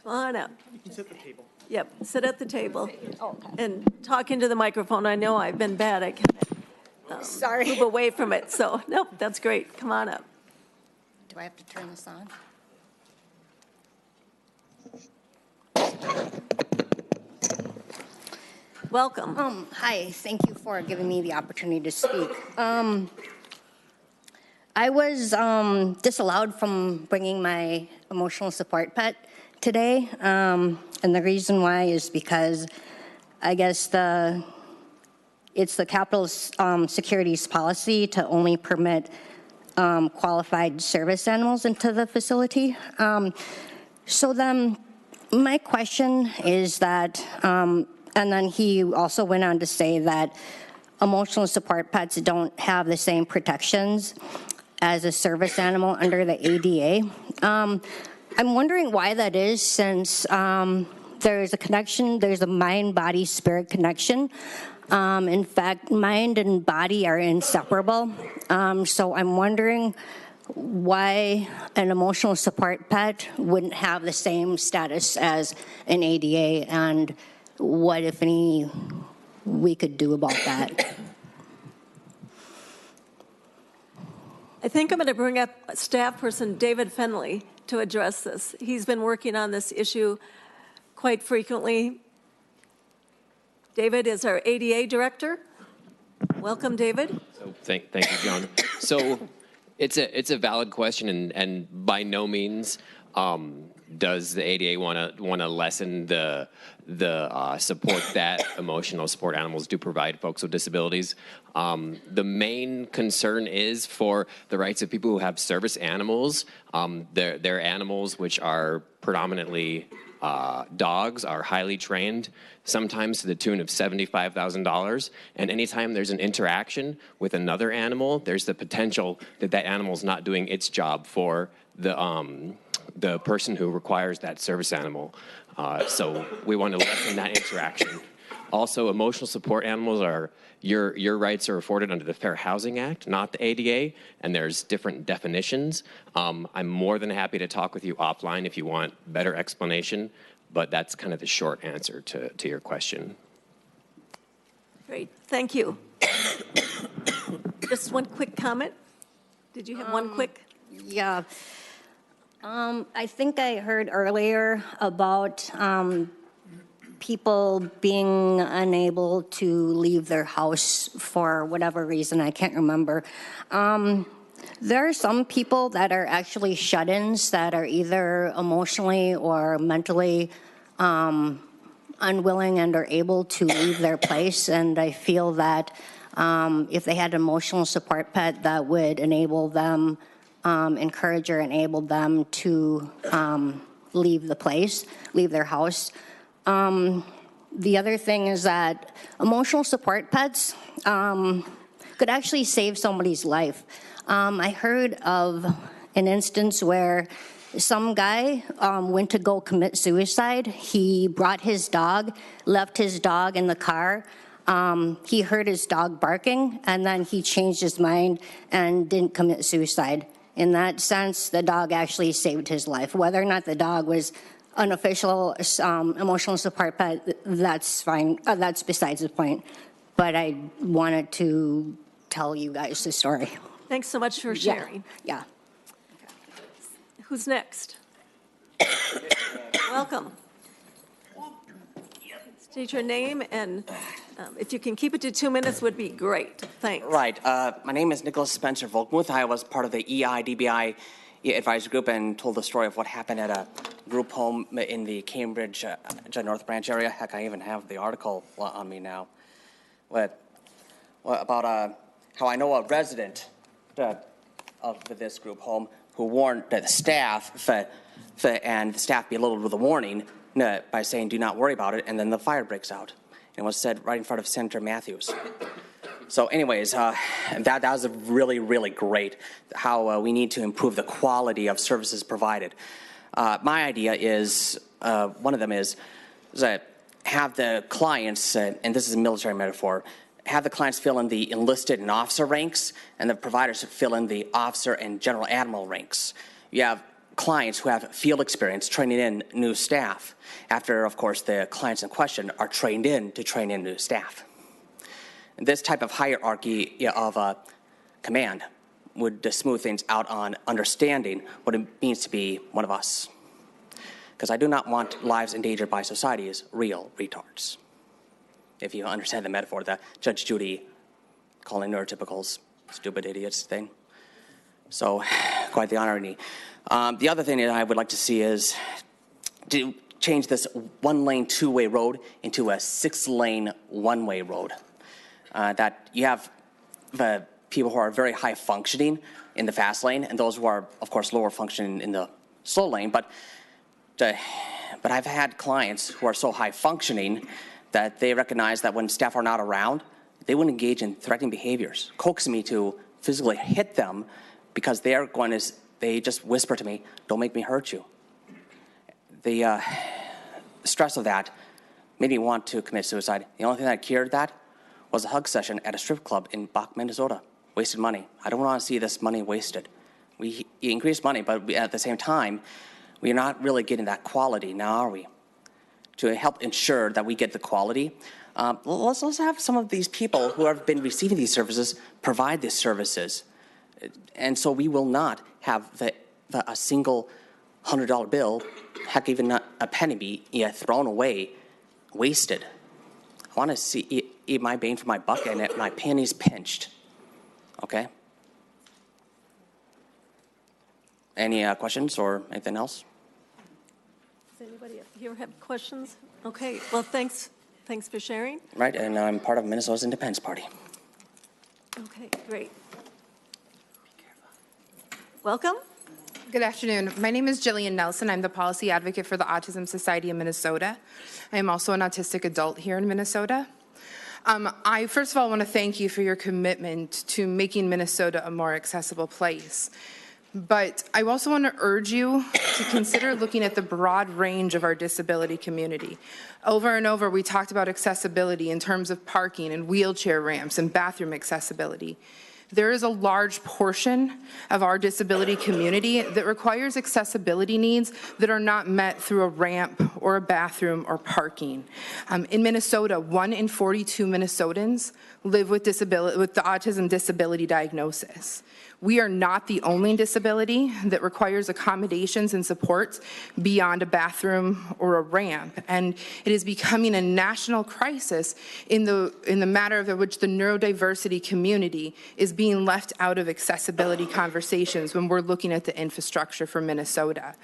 Come on up. You can sit at the table. Yep, sit at the table and talk into the microphone. I know I've been bad. I can move away from it. So, nope, that's great. Come on up. Do I have to turn this on? Welcome. Hi, thank you for giving me the opportunity to speak. I was disallowed from bringing my emotional support pet today, and the reason why is because I guess it's the Capitol Security's policy to only permit qualified service animals into the facility. So then my question is that And then he also went on to say that emotional support pets don't have the same protections as a service animal under the ADA. I'm wondering why that is, since there's a connection, there's a mind, body, spirit connection. In fact, mind and body are inseparable. So I'm wondering why an emotional support pet wouldn't have the same status as an ADA, and what, if any, we could do about that. I think I'm going to bring up staff person David Fenley to address this. He's been working on this issue quite frequently. David is our ADA director. Welcome, David. So thank you, John. So it's a valid question, and by no means does the ADA want to lessen the support that emotional support animals do provide folks with disabilities. The main concern is for the rights of people who have service animals. Their animals, which are predominantly dogs, are highly trained, sometimes to the tune of $75,000. And anytime there's an interaction with another animal, there's the potential that that animal's not doing its job for the person who requires that service animal. So we want to lessen that interaction. Also, emotional support animals are, your rights are afforded under the Fair Housing Act, not the ADA, and there's different definitions. I'm more than happy to talk with you offline if you want better explanation, but that's kind of the short answer to your question. Great, thank you. Just one quick comment. Did you have one quick? Yeah. I think I heard earlier about people being unable to leave their house for whatever reason, I can't remember. There are some people that are actually shut-ins that are either emotionally or mentally unwilling and are able to leave their place, and I feel that if they had an emotional support pet, that would enable them, encourage or enable them to leave the place, leave their house. The other thing is that emotional support pets could actually save somebody's life. I heard of an instance where some guy went to go commit suicide. He brought his dog, left his dog in the car. He heard his dog barking, and then he changed his mind and didn't commit suicide. In that sense, the dog actually saved his life. Whether or not the dog was an official emotional support pet, that's fine. That's besides the point. But I wanted to tell you guys the story. Thanks so much for sharing. Yeah. Who's next? Welcome. State your name, and if you can keep it to 2 minutes would be great. Thanks. Right. My name is Nicholas Spencer Volkmuth. I was part of the EI-DBI advisory group and told the story of what happened at a group home in the Cambridge North Branch area. Heck, I even have the article on me now. About how I know a resident of this group home who warned the staff, and the staff belittled with a warning by saying, "Do not worry about it," and then the fire breaks out. And it was said right in front of Senator Matthews. So anyways, that was really, really great, how we need to improve the quality of services provided. My idea is, one of them is that have the clients, and this is a military metaphor, have the clients fill in the enlisted and officer ranks, and the providers fill in the officer and general admiral ranks. You have clients who have field experience training in new staff, after, of course, the clients in question are trained in to train in new staff. And this type of hierarchy of command would smooth things out on understanding what it means to be one of us. Because I do not want lives endangered by society's real retards. If you understand the metaphor, the Judge Judy calling neurotypicals stupid idiots thing. So, quite the irony. The other thing that I would like to see is to change this one-lane, two-way road into a six-lane, one-way road. That you have the people who are very high functioning in the fast lane, and those who are, of course, lower functioning in the slow lane. But I've had clients who are so high functioning that they recognize that when staff are not around, they would engage in threatening behaviors, coaxing me to physically hit them because they just whisper to me, "Don't make me hurt you." The stress of that made me want to commit suicide. The only thing that cured that was a hug session at a strip club in Bach, Minnesota. Wasted money. I don't want to see this money wasted. We increase money, but at the same time, we're not really getting that quality now, are we? To help ensure that we get the quality, let's have some of these people who have been receiving these services provide these services. And so we will not have a single $100 bill, heck, even not a penny be thrown away, wasted. I want to see eat my bane for my buck and my pennies pinched. Okay? Any questions or anything else? Does anybody here have questions? Okay, well, thanks for sharing. Right, and I'm part of Minnesota's Independence Party. Okay, great. Welcome. Good afternoon. My name is Jillian Nelson. I'm the policy advocate for the Autism Society of Minnesota. I am also an autistic adult here in Minnesota. I first of all want to thank you for your commitment to making Minnesota a more accessible place. But I also want to urge you to consider looking at the broad range of our disability community. Over and over, we talked about accessibility in terms of parking and wheelchair ramps and bathroom accessibility. There is a large portion of our disability community that requires accessibility needs that are not met through a ramp or a bathroom or parking. In Minnesota, 1 in 42 Minnesotans live with the autism disability diagnosis. We are not the only disability that requires accommodations and supports beyond a bathroom or a ramp, and it is becoming a national crisis in the matter of which the neurodiversity community is being left out of accessibility conversations when we're looking at the infrastructure for Minnesota.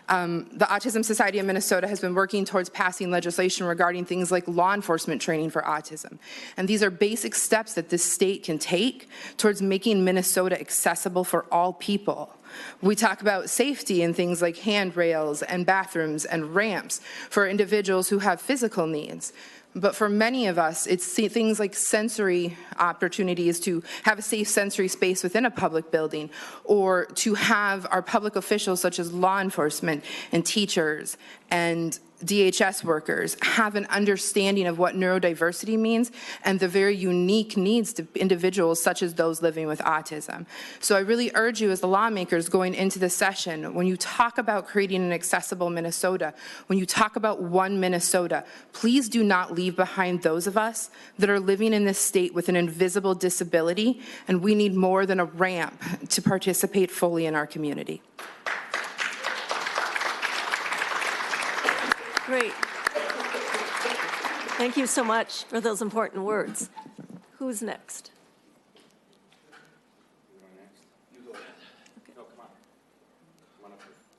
The Autism Society of Minnesota has been working towards passing legislation regarding things like law enforcement training for autism. And these are basic steps that this state can take towards making Minnesota accessible for all people. We talk about safety in things like handrails and bathrooms and ramps for individuals who have physical needs. But for many of us, it's things like sensory opportunities to have a safe sensory space within a public building, or to have our public officials such as law enforcement and teachers and DHS workers have an understanding of what neurodiversity means and the very unique needs to individuals such as those living with autism. So I really urge you as the lawmakers going into this session, when you talk about creating an accessible Minnesota, when you talk about one Minnesota, please do not leave behind those of us that are living in this state with an invisible disability, and we need more than a ramp to participate fully in our community. Great. Thank you so much for those important words. Who's next?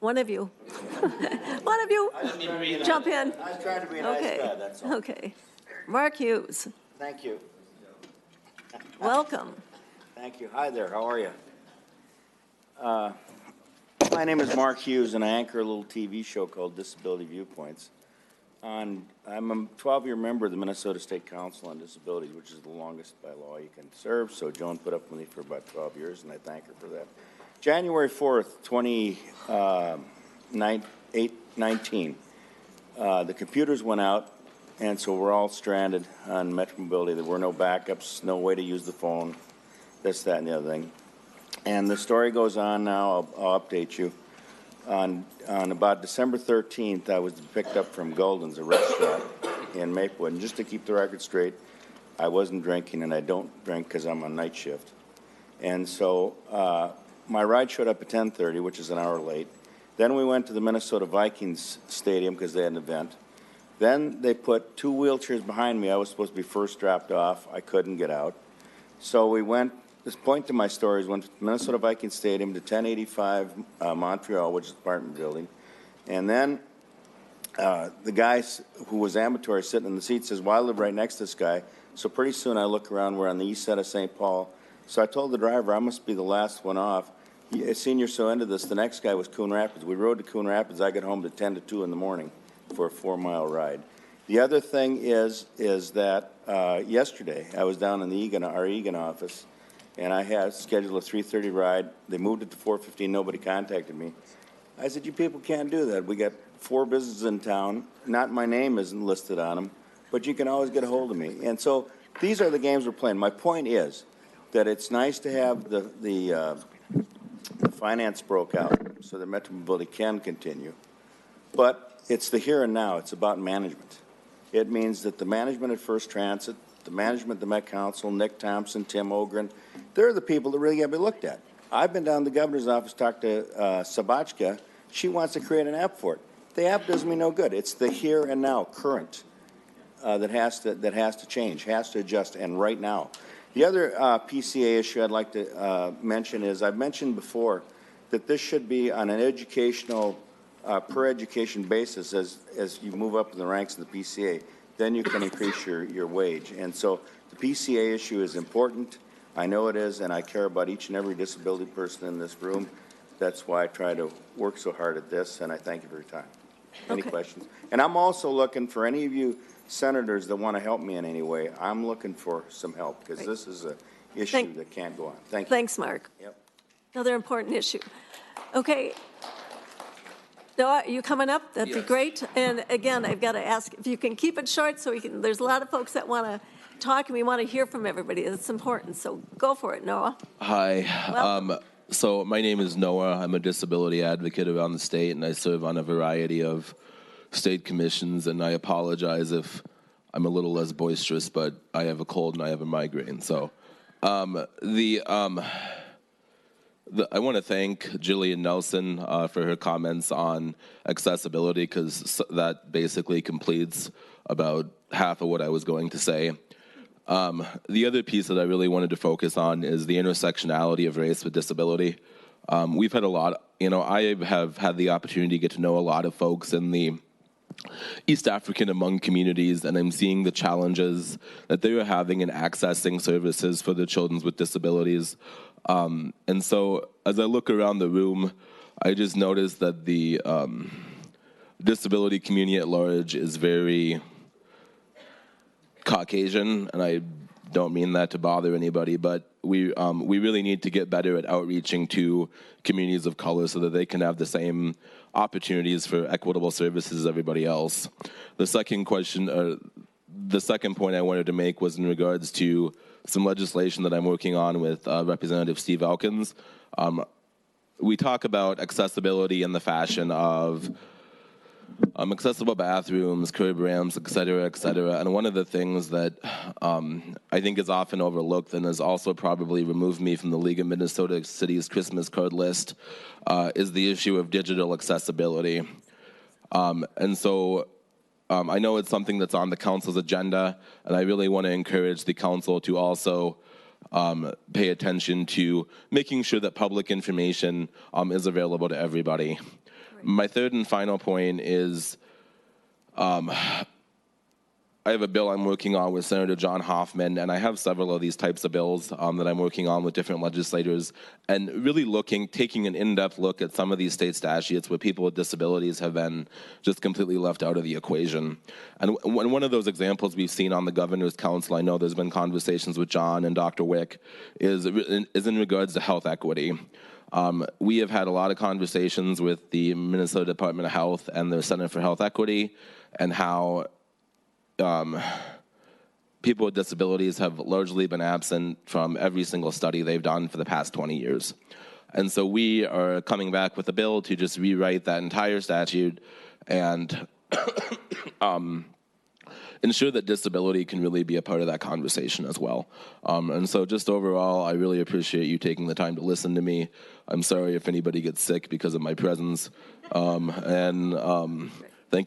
One of you. One of you. Jump in. I was trying to be a nice guy, that's all. Okay. Mark Hughes. Thank you. Welcome. Thank you. Hi there. How are you? My name is Mark Hughes, and I anchor a little TV show called Disability Viewpoints. I'm a 12-year member of the Minnesota State Council on Disabilities, which is the longest by law you can serve. So Joan put up with me for about 12 years, and I thank her for that. January 4th, 2019, the computers went out, and so we're all stranded on Metro Mobility. There were no backups, no way to use the phone, this, that, and the other thing. And the story goes on now. I'll update you. On about December 13th, I was picked up from Golden's, a restaurant in Maplewood. And just to keep the record straight, I wasn't drinking, and I don't drink because I'm on night shift. And so my ride showed up at 10:30, which is an hour late. Then we went to the Minnesota Vikings stadium because they had an event. Then they put 2 wheelchairs behind me. I was supposed to be first dropped off. I couldn't get out. So we went. This point to my story is went to Minnesota Vikings Stadium to 1085 Montreal, which is the apartment building. And then the guy who was ambulatory sitting in the seat says, well, I live right next to this guy. So pretty soon I look around, we're on the east side of St. Paul. So I told the driver, I must be the last one off. Senior so into this, the next guy was Coon Rapids. We rode to Coon Rapids. I got home to 10 to 2 in the morning for a 4-mile ride. The other thing is that yesterday I was down in our Egan office, and I had scheduled a 3:30 ride. They moved it to 4:15. Nobody contacted me. I said, you people can't do that. We got 4 businesses in town. Not my name isn't listed on them, but you can always get a hold of me. And so these are the games we're playing. My point is that it's nice to have the finance broke out so that Metro Mobility can continue. But it's the here and now. It's about management. It means that the management at First Transit, the management of the Met Council, Nick Thompson, Tim Ogren, they're the people that really got to be looked at. I've been down to the governor's office, talked to Sabachka. She wants to create an app for it. The app does me no good. It's the here and now, current, that has to change, has to adjust, and right now. The other PCA issue I'd like to mention is I've mentioned before that this should be on an educational, per education basis as you move up in the ranks of the PCA. Then you can increase your wage. And so the PCA issue is important. I know it is, and I care about each and every disability person in this room. That's why I try to work so hard at this, and I thank you for your time. Any questions? And I'm also looking for any of you senators that want to help me in any way. I'm looking for some help, because this is an issue that can't go on. Thank you. Thanks, Mark. Yep. Another important issue. Okay. Noah, are you coming up? That'd be great. And again, I've got to ask if you can keep it short so we can, there's a lot of folks that want to talk and we want to hear from everybody. It's important. So go for it, Noah. Hi. So my name is Noah. I'm a disability advocate around the state, and I serve on a variety of state commissions, and I apologize if I'm a little less boisterous, but I have a cold and I have a migraine. So I want to thank Jillian Nelson for her comments on accessibility, because that basically completes about half of what I was going to say. The other piece that I really wanted to focus on is the intersectionality of race with disability. We've had a lot, I have had the opportunity to get to know a lot of folks in the East African among communities, and I'm seeing the challenges that they are having in accessing services for their children with disabilities. And so as I look around the room, I just noticed that the disability community at large is very Caucasian, and I don't mean that to bother anybody, but we really need to get better at outreaching to communities of color so that they can have the same opportunities for equitable services as everybody else. The second point I wanted to make was in regards to some legislation that I'm working on with Representative Steve Elkins. We talk about accessibility in the fashion of accessible bathrooms, curb ramps, et cetera, and one of the things that I think is often overlooked and has also probably removed me from the League of Minnesota Cities Christmas card list is the issue of digital accessibility. And so I know it's something that's on the council's agenda, and I really want to encourage the council to also pay attention to making sure that public information is available to everybody. My third and final point is I have a bill I'm working on with Senator John Hoffman, and I have several of these types of bills that I'm working on with different legislators, and really taking an in-depth look at some of these state statutes where people with disabilities have been just completely left out of the equation. And one of those examples we've seen on the Governor's Council, I know there's been conversations with John and Dr. Wick, is in regards to health equity. We have had a lot of conversations with the Minnesota Department of Health and the Center for Health Equity, and how people with disabilities have largely been absent from every single study they've done for the past 20 years. And so we are coming back with a bill to just rewrite that entire statute and ensure that disability can really be a part of that conversation as well. And so just overall, I really appreciate you taking the time to listen to me. I'm sorry if anybody gets sick because of my presence. Thank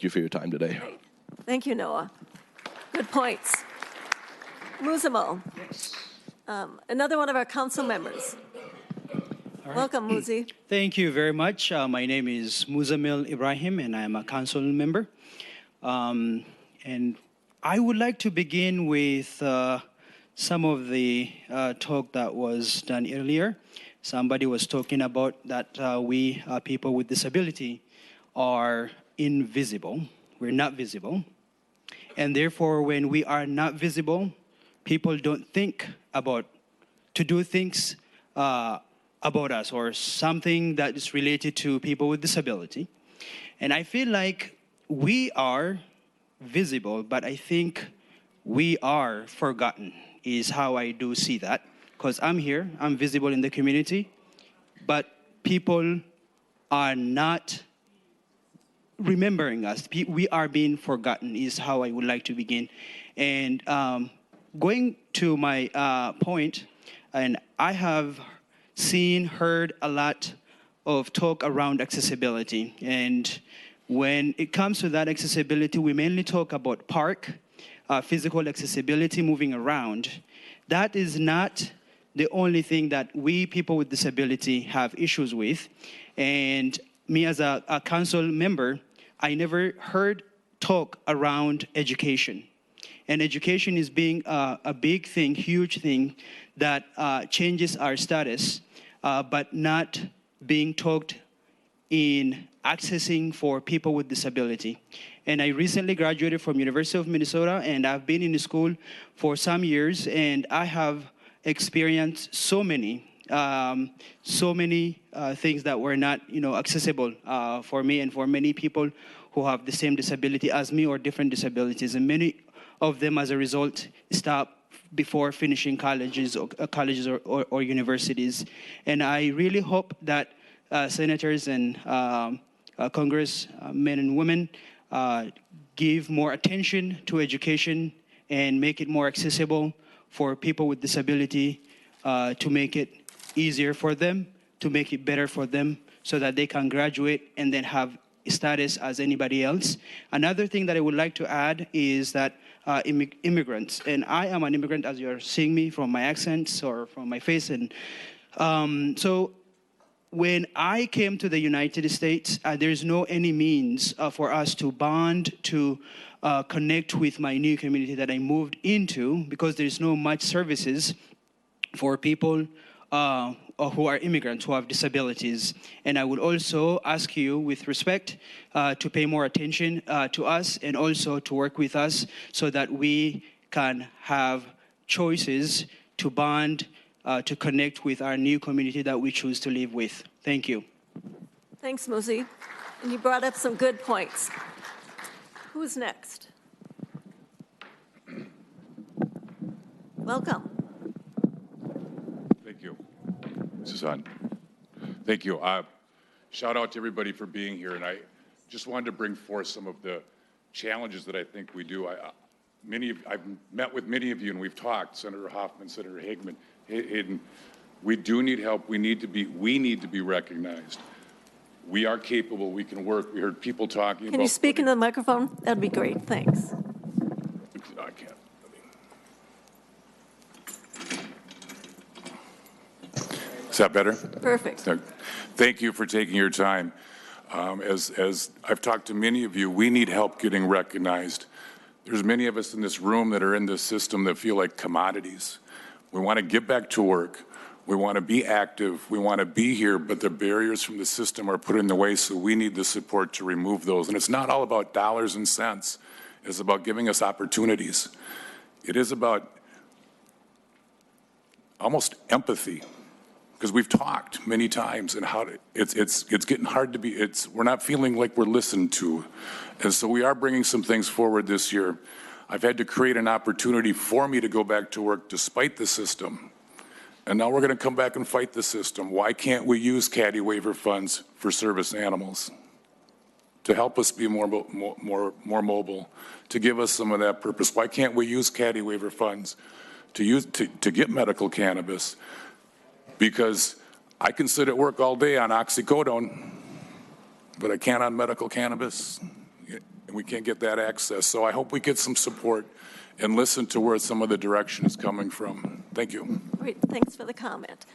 you for your time today. Great. Thank you, Noah. Good points. Muzamo, another one of our council members. Right. Welcome, Muzi. Thank you very much. My name is Muzamil Ibrahim, and I'm a council member. And I would like to begin with some of the talk that was done earlier. Somebody was talking about that we people with disability are invisible. We're not visible. And therefore, when we are not visible, people don't think to do things about us or something that is related to people with disability. And I feel like we are visible, but I think we are forgotten, is how I do see that. Because I'm here, I'm visible in the community, but people are not remembering us. We are being forgotten, is how I would like to begin. And going to my point, and I have heard a lot of talk around accessibility. And when it comes to that accessibility, we mainly talk about park, physical accessibility, moving around. That is not the only thing that we people with disability have issues with. And me as a council member, I never heard talk around education. And education is being a big thing, huge thing that changes our status, but not being talked in accessing for people with disability. And I recently graduated from University of Minnesota, and I've been in school for some years, and I have experienced so many things that were not, accessible for me and for many people who have the same disability as me or different disabilities. And many of them, as a result, stop before finishing colleges or universities. And I really hope that senators and congressmen and women give more attention to education and make it more accessible for people with disability, to make it easier for them, to make it better for them, so that they can graduate and then have status as anybody else. Another thing that I would like to add is that immigrants, and I am an immigrant, as you're seeing me from my accents or from my face, and so when I came to the United States, there's no any means for us to bond, to connect with my new community that I moved into, because there's no much services for people who are immigrants, who have disabilities. And I would also ask you, with respect, to pay more attention to us and also to work with us so that we can have choices to bond, to connect with our new community that we choose to live with. Thank you. Thanks, Muzi. And you brought up some good points. Who's next? Welcome. Thank you. This is on. Thank you. Shout out to everybody for being here. And I just wanted to bring forth some of the challenges that I think we do. I've met with many of you and we've talked, Senator Hoffman, Senator Hayden. We do need help. We need to be recognized. We are capable. We can work. We heard people talking about. Can you speak into the microphone? That'd be great. Thanks. I can't. Is that better? Perfect. Thank you for taking your time. As I've talked to many of you, we need help getting recognized. There's many of us in this room that are in this system that feel like commodities. We want to get back to work. We want to be active. We want to be here, but the barriers from the system are put in the way, so we need the support to remove those. And it's not all about dollars and cents. It's about giving us opportunities. It is about almost empathy, because we've talked many times and how it's getting hard to be, we're not feeling like we're listened to. And so we are bringing some things forward this year. I've had to create an opportunity for me to go back to work despite the system. And now we're going to come back and fight the system. Why can't we use caddy waiver funds for service animals to help us be more mobile, to give us some of that purpose? Why can't we use caddy waiver funds to get medical cannabis? Because I can sit at work all day on oxycodone, but I can't on medical cannabis, and we can't get that access. So I hope we get some support and listen to where some of the direction is coming from. Thank you. Great, thanks for the comment.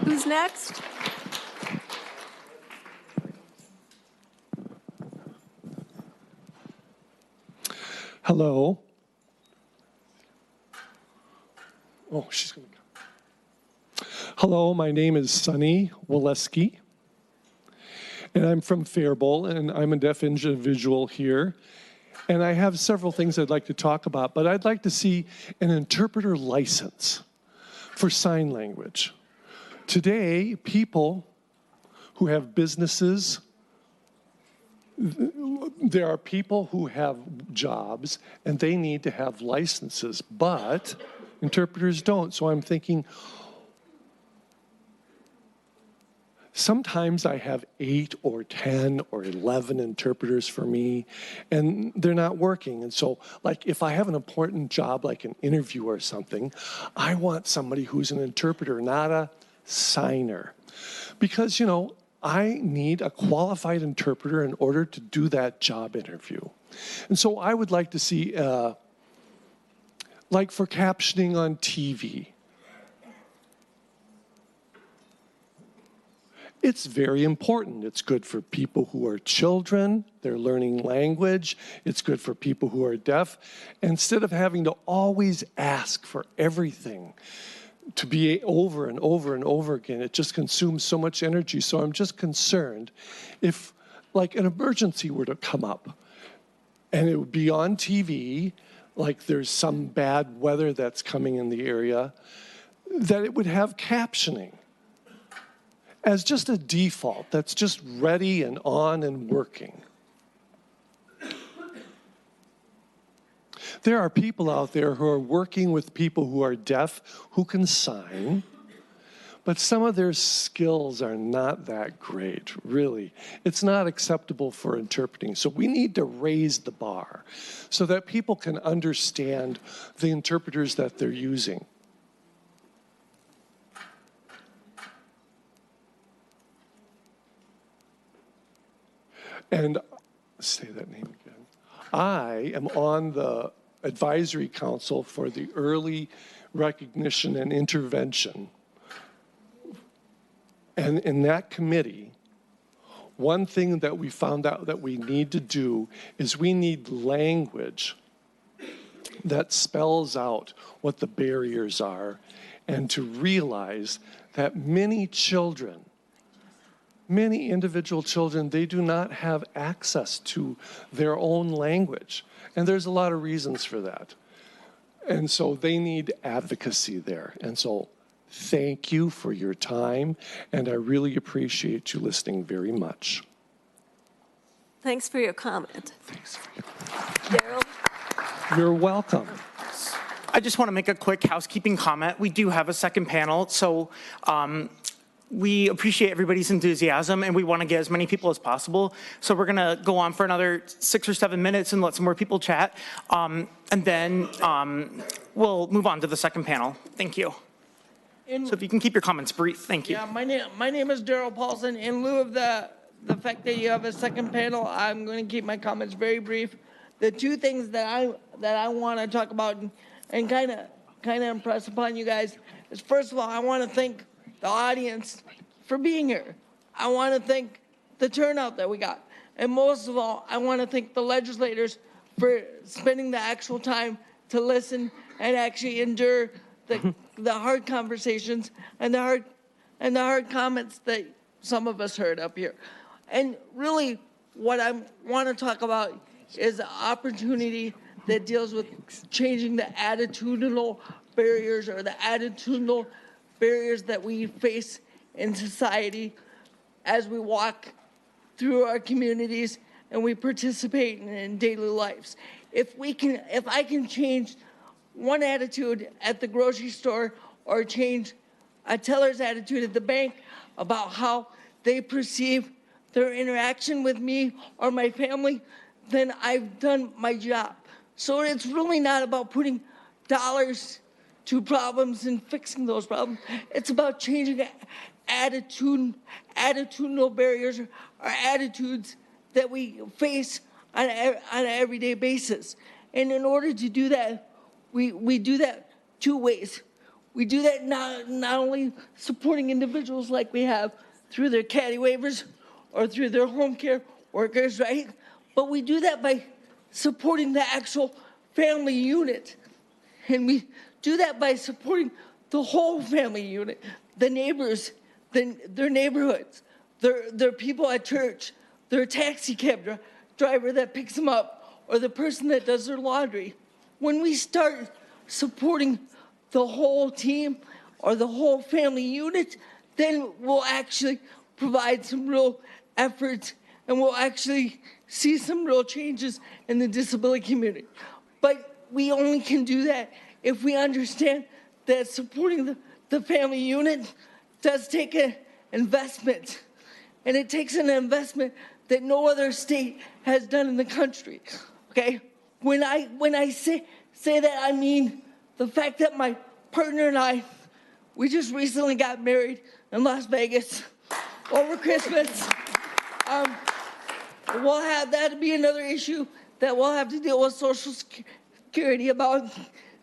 Who's next? Hello. Oh, she's going to go. Hello, my name is Sonny Waleski, and I'm from Faribault, and I'm a deaf individual here. And I have several things I'd like to talk about, but I'd like to see an interpreter license for sign language. Today, people who have businesses, there are people who have jobs and they need to have licenses, but interpreters don't. So I'm thinking, sometimes I have 8 or 10 or 11 interpreters for me, and they're not working. And so, like, if I have an important job, like an interview or something, I want somebody who's an interpreter, not a signer. Because, you know, I need a qualified interpreter in order to do that job interview. And so I would like to see, like for captioning on TV, it's very important. It's good for people who are children, they're learning language. It's good for people who are deaf. Instead of having to always ask for everything to be over and over and over again, it just consumes so much energy. So I'm just concerned if, like, an emergency were to come up and it would be on TV, like there's some bad weather that's coming in the area, that it would have captioning as just a default that's just ready and on and working. There are people out there who are working with people who are deaf who can sign, but some of their skills are not that great, really. It's not acceptable for interpreting. So we need to raise the bar so that people can understand the interpreters that they're using. And say that name again. I am on the advisory council for the early recognition and intervention. And in that committee, one thing that we found out that we need to do is we need language that spells out what the barriers are, and to realize that many children, many individual children, they do not have access to their own language. And there's a lot of reasons for that. And so they need advocacy there. And so thank you for your time, and I really appreciate you listening very much. Thanks for your comment. Thanks for Daryl? You're welcome. I just want to make a quick housekeeping comment. We do have a second panel, so we appreciate everybody's enthusiasm, and we want to get as many people as possible. So we're going to go on for another 6 or 7 minutes and let some more people chat, and then we'll move on to the second panel. Thank you. So if you can keep your comments brief, thank you. Yeah, my name is Daryl Paulson. In lieu of the fact that you have a second panel, I'm going to keep my comments very brief. The two things that I want to talk about and kind of impress upon you guys is, first of all, I want to thank the audience for being here. I want to thank the turnout that we got. And most of all, I want to thank the legislators for spending the actual time to listen and actually endure the hard conversations and the hard comments that some of us heard up here. And really, what I want to talk about is an opportunity that deals with changing the attitudinal barriers, or the attitudinal barriers that we face in society as we walk through our communities and we participate in daily lives. If I can change one attitude at the grocery store, or change a teller's attitude at the bank about how they perceive their interaction with me or my family, then I've done my job. So it's really not about putting dollars to problems and fixing those problems. It's about changing attitudinal barriers, or attitudes that we face on an everyday basis. And in order to do that, we do that two ways. We do that not only supporting individuals like we have through their caddy waivers or through their home care workers, right? But we do that by supporting the actual family unit. And we do that by supporting the whole family unit, the neighbors, their neighborhoods, their people at church, their taxi cab driver that picks them up, or the person that does their laundry. When we start supporting the whole team or the whole family unit, then we'll actually provide some real efforts and we'll actually see some real changes in the disability community. But we only can do that if we understand that supporting the family unit does take an investment. And it takes an investment that no other state has done in the country. Okay? When I say that, I mean the fact that my partner and I, we just recently got married in Las Vegas over Christmas. We'll have that be another issue that we'll have to deal with Social Security about,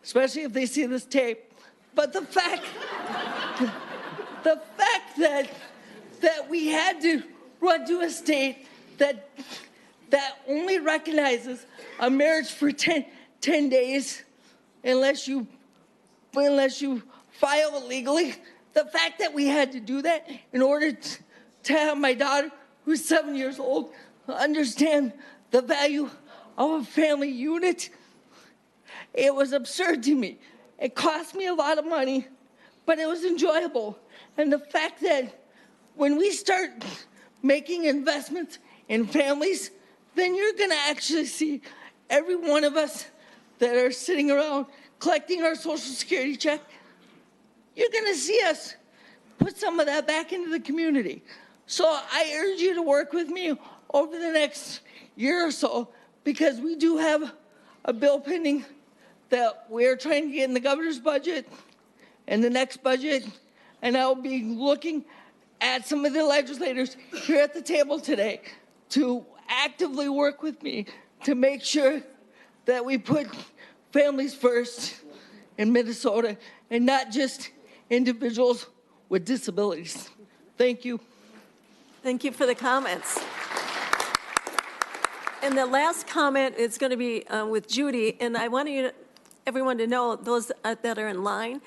especially if they see this tape. But the fact that we had to run to a state that only recognizes a marriage for 10 days unless you file it legally. The fact that we had to do that in order to have my daughter, who's 7 years old, understand the value of a family unit, it was absurd to me. It cost me a lot of money, but it was enjoyable. And the fact that when we start making investments in families, then you're going to actually see every one of us that are sitting around collecting our Social Security check, you're going to see us put some of that back into the community. So I urge you to work with me over the next year or so, because we do have a bill pending that we're trying to get in the governor's budget and the next budget, and I'll be looking at some of the legislators here at the table today to actively work with me to make sure that we put families first in Minnesota and not just individuals with disabilities. Thank you. Thank you for the comments. And the last comment is going to be with Judy, and I want everyone to know, those that are in line,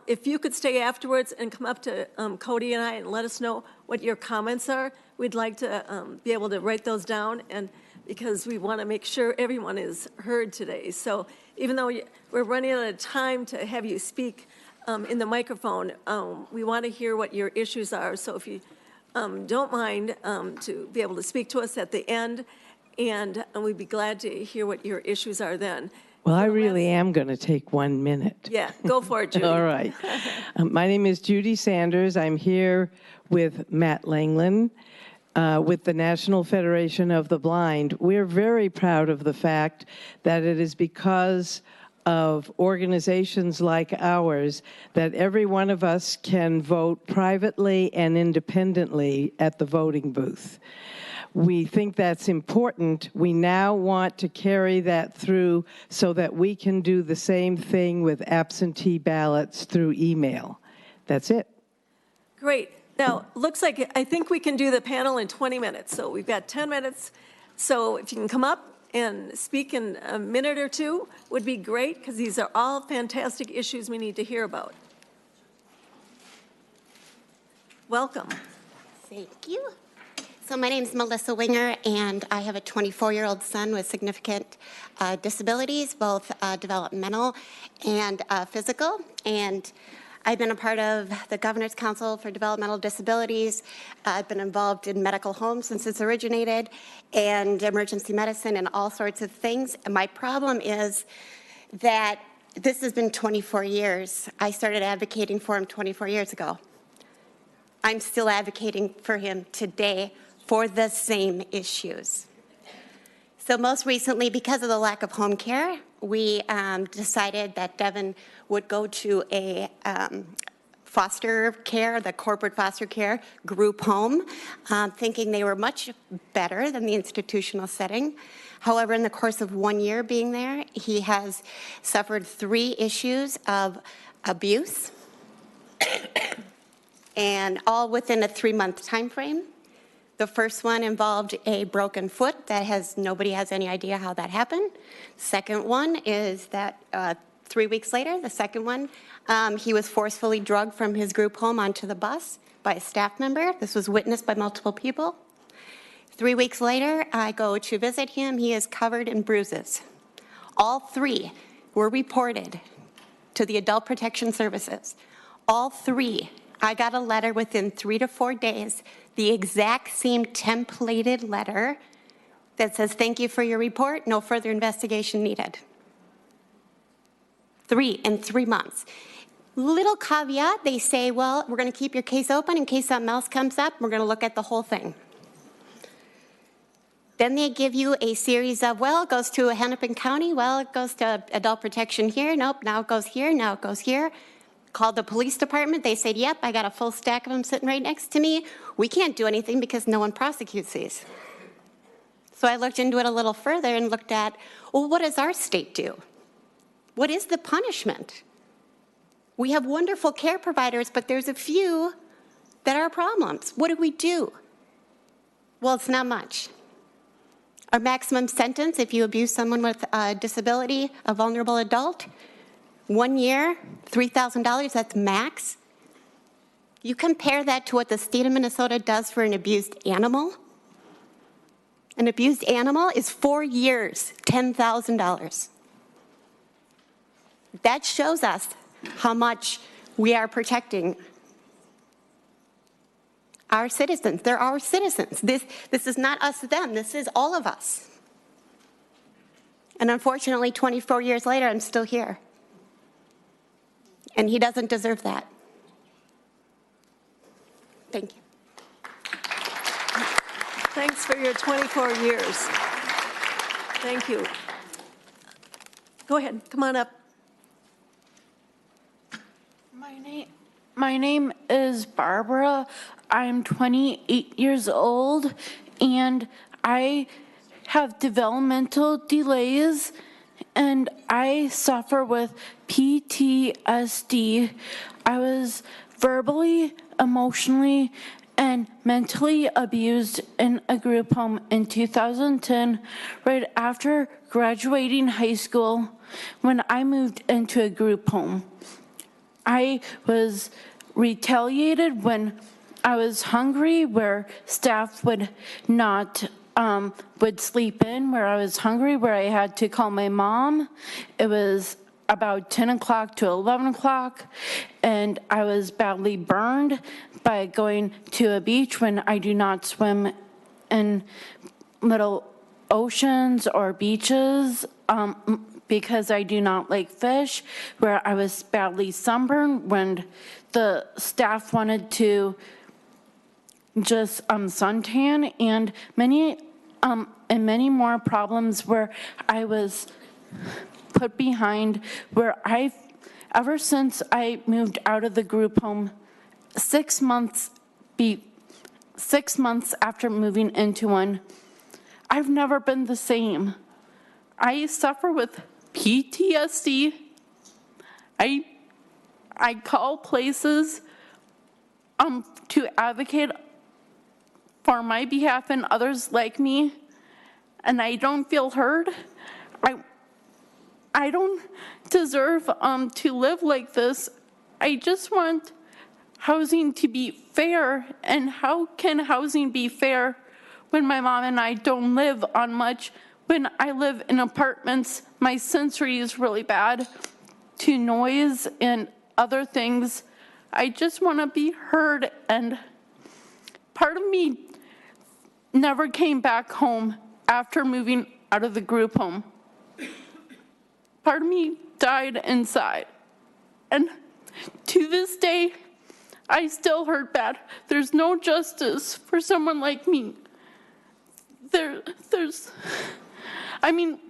if you could stay afterwards and come up to Cody and I and let us know what your comments are, we'd like to be able to write those down, and because we want to make sure everyone is heard today. So even though we're running out of time to have you speak in the microphone, we want to hear what your issues are. So if you don't mind to be able to speak to us at the end, and we'd be glad to hear what your issues are then. Well, I really am going to take 1 minute. Yeah, go for it, Judy. All right. My name is Judy Sanders. I'm here with Matt Langland with the National Federation of the Blind. We're very proud of the fact that it is because of organizations like ours that every one of us can vote privately and independently at the voting booth. We think that's important. We now want to carry that through so that we can do the same thing with absentee ballots through email. That's it. Great. Now, looks like I think we can do the panel in 20 minutes. So we've got 10 minutes. So if you can come up and speak in a minute or two would be great, because these are all fantastic issues we need to hear about. Welcome. Thank you. So my name is Melissa Winger, and I have a 24-year-old son with significant disabilities, both developmental and physical. And I've been a part of the Governor's Council for Developmental Disabilities. I've been involved in medical homes since it's originated, and emergency medicine and all sorts of things. And my problem is that this has been 24 years. I started advocating for him 24 years ago. I'm still advocating for him today for the same issues. So most recently, because of the lack of home care, we decided that Devin would go to a foster care, the corporate foster care group home, thinking they were much better than the institutional setting. However, in the course of 1 year being there, he has suffered 3 issues of abuse, and all within a 3-month time frame. The first one involved a broken foot that nobody has any idea how that happened. Second one is that 3 weeks later, the second one, he was forcefully drugged from his group home onto the bus by a staff member. This was witnessed by multiple people. 3 weeks later, I go to visit him. He is covered in bruises. All 3 were reported to the Adult Protection Services. All 3, I got a letter within 3 to 4 days, the exact same templated letter that says, thank you for your report, no further investigation needed. 3 in 3 months. Little caveat, they say, well, we're going to keep your case open in case something else comes up. We're going to look at the whole thing. Then they give you a series of, well, it goes to Hennepin County, well, it goes to adult protection here, nope, now it goes here, now it goes here. Called the police department, they said, yep, I got a full stack of them sitting right next to me. We can't do anything because no one prosecutes these. So I looked into it a little further and looked at, well, what does our state do? What is the punishment? We have wonderful care providers, but there's a few that are problems. What do we do? Well, it's not much. Our maximum sentence, if you abuse someone with a disability, a vulnerable adult, 1 year, $3,000, that's max. You compare that to what the state of Minnesota does for an abused animal. An abused animal is 4 years, $10,000. That shows us how much we are protecting our citizens. They're our citizens. This is not us, them. This is all of us. And unfortunately, 24 years later, I'm still here. And he doesn't deserve that. Thank you. Thanks for your 24 years. Thank you. Go ahead, come on up. My name is Barbara. I'm 28 years old, and I have developmental delays, and I suffer with PTSD. I was verbally, emotionally, and mentally abused in a group home in 2010, right after graduating high school, when I moved into a group home. I was retaliated when I was hungry, where staff would not would sleep in, where I was hungry, where I had to call my mom. It was about 10 o'clock to 11 o'clock, and I was badly burned by going to a beach when I do not swim in little oceans or beaches, because I do not like fish, where I was badly sunburned when the staff wanted to just suntan, and many more problems where I was put behind, where ever since I moved out of the group home, 6 months after moving into one, I've never been the same. I suffer with PTSD. I call places to advocate for my behalf and others like me, and I don't feel heard. I don't deserve to live like this. I just want housing to be fair, and how can housing be fair when my mom and I don't live on much? When I live in apartments, my sensory is really bad to noise and other things. I just want to be heard, and part of me never came back home after moving out of the group home. Part of me died inside, and to this day, I still hurt bad. There's no justice for someone like me.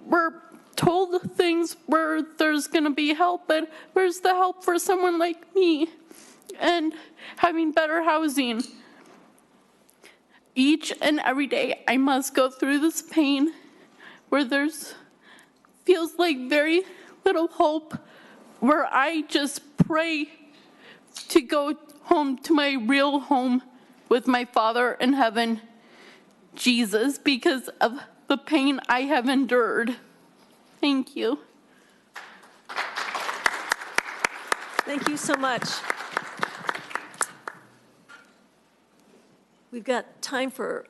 We're told things where there's gonna be help, but where's the help for someone like me? And having better housing. Each and every day, I must go through this pain where feels like very little hope, where I just pray to go home to my real home with my Father in heaven, Jesus, because of the pain I have endured. Thank you. Thank you so much. We've got time for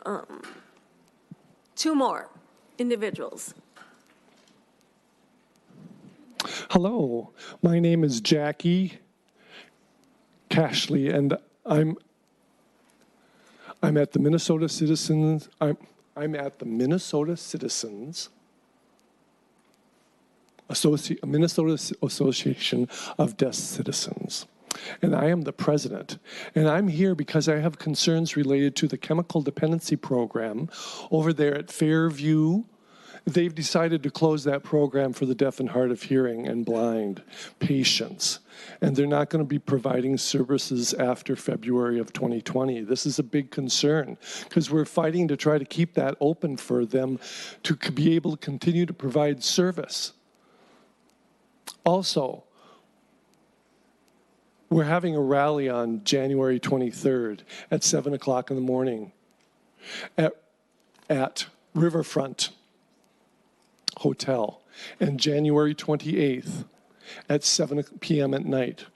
two more individuals. Hello, my name is Jackie Cashley, and I'm at the Minnesota Citizens. I'm at the Minnesota Citizens Minnesota Association of Deaf Citizens. And I am the president. And I'm here because I have concerns related to the chemical dependency program over there at Fairview. They've decided to close that program for the deaf and hard of hearing and blind patients. And they're not going to be providing services after February of 2020. This is a big concern because we're fighting to try to keep that open for them to be able to continue to provide service. Also, we're having a rally on January 23rd at 7 o'clock in the morning at Riverfront Hotel, and January 28th at 7 p.m. at night,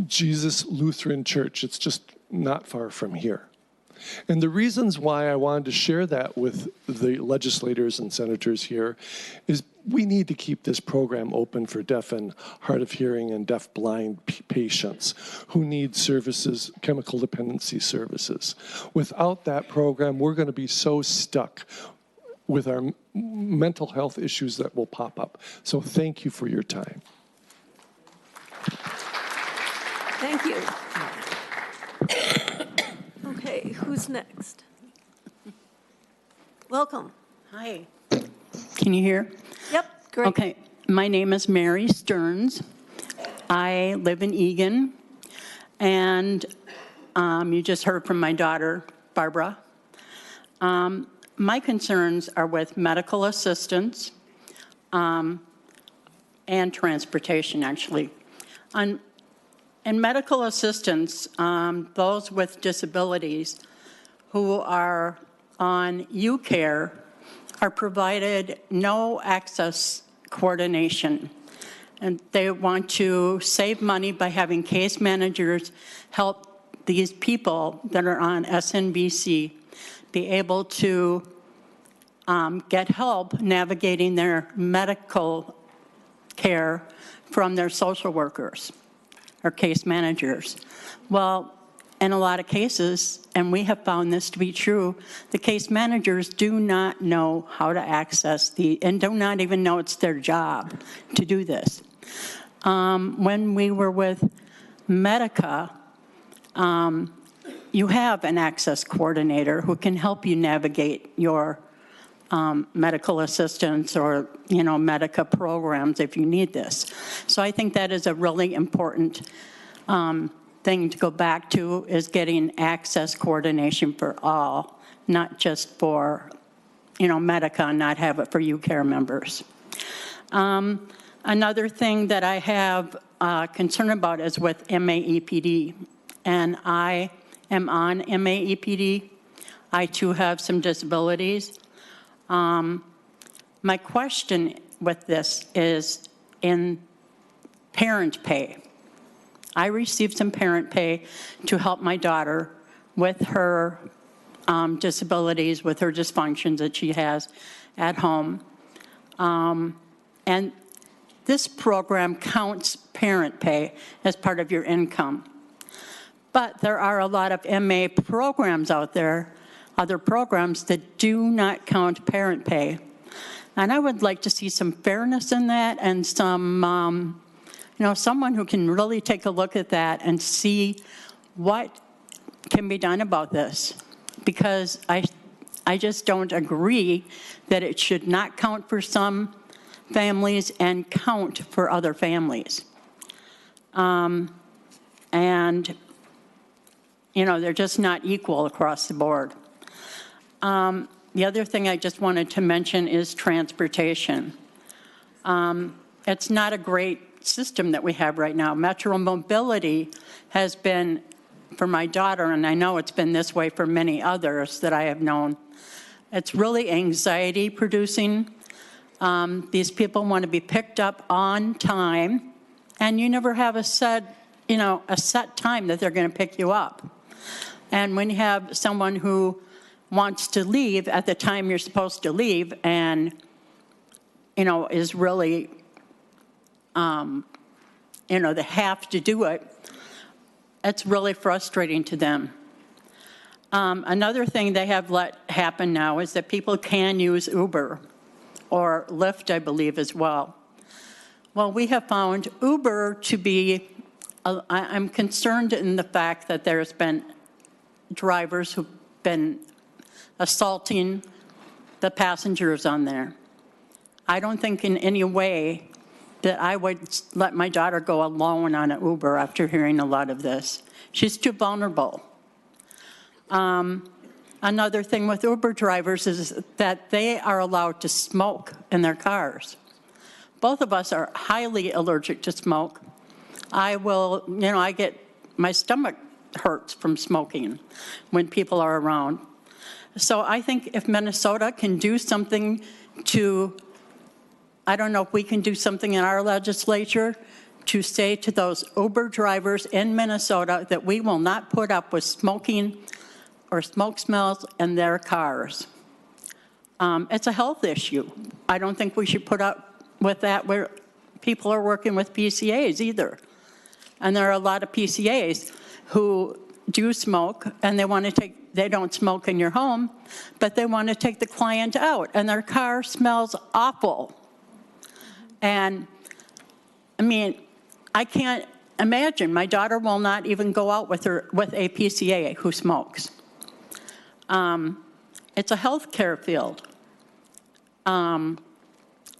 Jesus Lutheran Church. It's just not far from here. And the reasons why I wanted to share that with the legislators and senators here is we need to keep this program open for deaf and hard of hearing and deaf blind patients who need services, chemical dependency services. Without that program, we're going to be so stuck with our mental health issues that will pop up. So thank you for your time. Thank you. Okay, who's next? Welcome. Hi. Can you hear? Yep, great. Okay, my name is Mary Stearns. I live in Eagan, and you just heard from my daughter, Barbara. My concerns are with medical assistance and transportation, actually. In medical assistance, those with disabilities who are on U-Care are provided no access coordination. And they want to save money by having case managers help these people that are on SNBC be able to get help navigating their medical care from their social workers or case managers. Well, in a lot of cases, and we have found this to be true, the case managers do not know how to access and do not even know it's their job to do this. When we were with Medica, you have an access coordinator who can help you navigate your medical assistance or, Medica programs if you need this. So I think that is a really important thing to go back to, is getting access coordination for all, not just for, Medica, and not have it for U-Care members. Another thing that I have concern about is with MAEPD, and I am on MAEPD. I too have some disabilities. My question with this is in parent pay. I received some parent pay to help my daughter with her disabilities, with her dysfunctions that she has at home. And this program counts parent pay as part of your income. But there are a lot of MA programs out there, other programs that do not count parent pay. And I would like to see some fairness in that and some, someone who can really take a look at that and see what can be done about this. Because I just don't agree that it should not count for some families and count for other families. And, they're just not equal across the board. The other thing I just wanted to mention is transportation. It's not a great system that we have right now. Metro mobility has been, for my daughter, and I know it's been this way for many others that I have known, it's really anxiety producing. These people want to be picked up on time, and you never have a set time that they're going to pick you up. And when you have someone who wants to leave at the time you're supposed to leave and, is really, they have to do it. It's really frustrating to them. Another thing they have let happen now is that people can use Uber or Lyft, I believe, as well. Well, we have found Uber to be, I'm concerned in the fact that there's been drivers who've been assaulting the passengers on there. I don't think in any way that I would let my daughter go alone on an Uber after hearing a lot of this. She's too vulnerable. Another thing with Uber drivers is that they are allowed to smoke in their cars. Both of us are highly allergic to smoke. I get, my stomach hurts from smoking when people are around. So I think if Minnesota can do something to, I don't know if we can do something in our legislature to say to those Uber drivers in Minnesota that we will not put up with smoking or smoke smells in their cars. It's a health issue. I don't think we should put up with that where people are working with PCAs either. And there are a lot of PCAs who do smoke and they don't smoke in your home, but they want to take the client out and their car smells awful. And I mean, I can't imagine. My daughter will not even go out with a PCA who smokes. It's a healthcare field.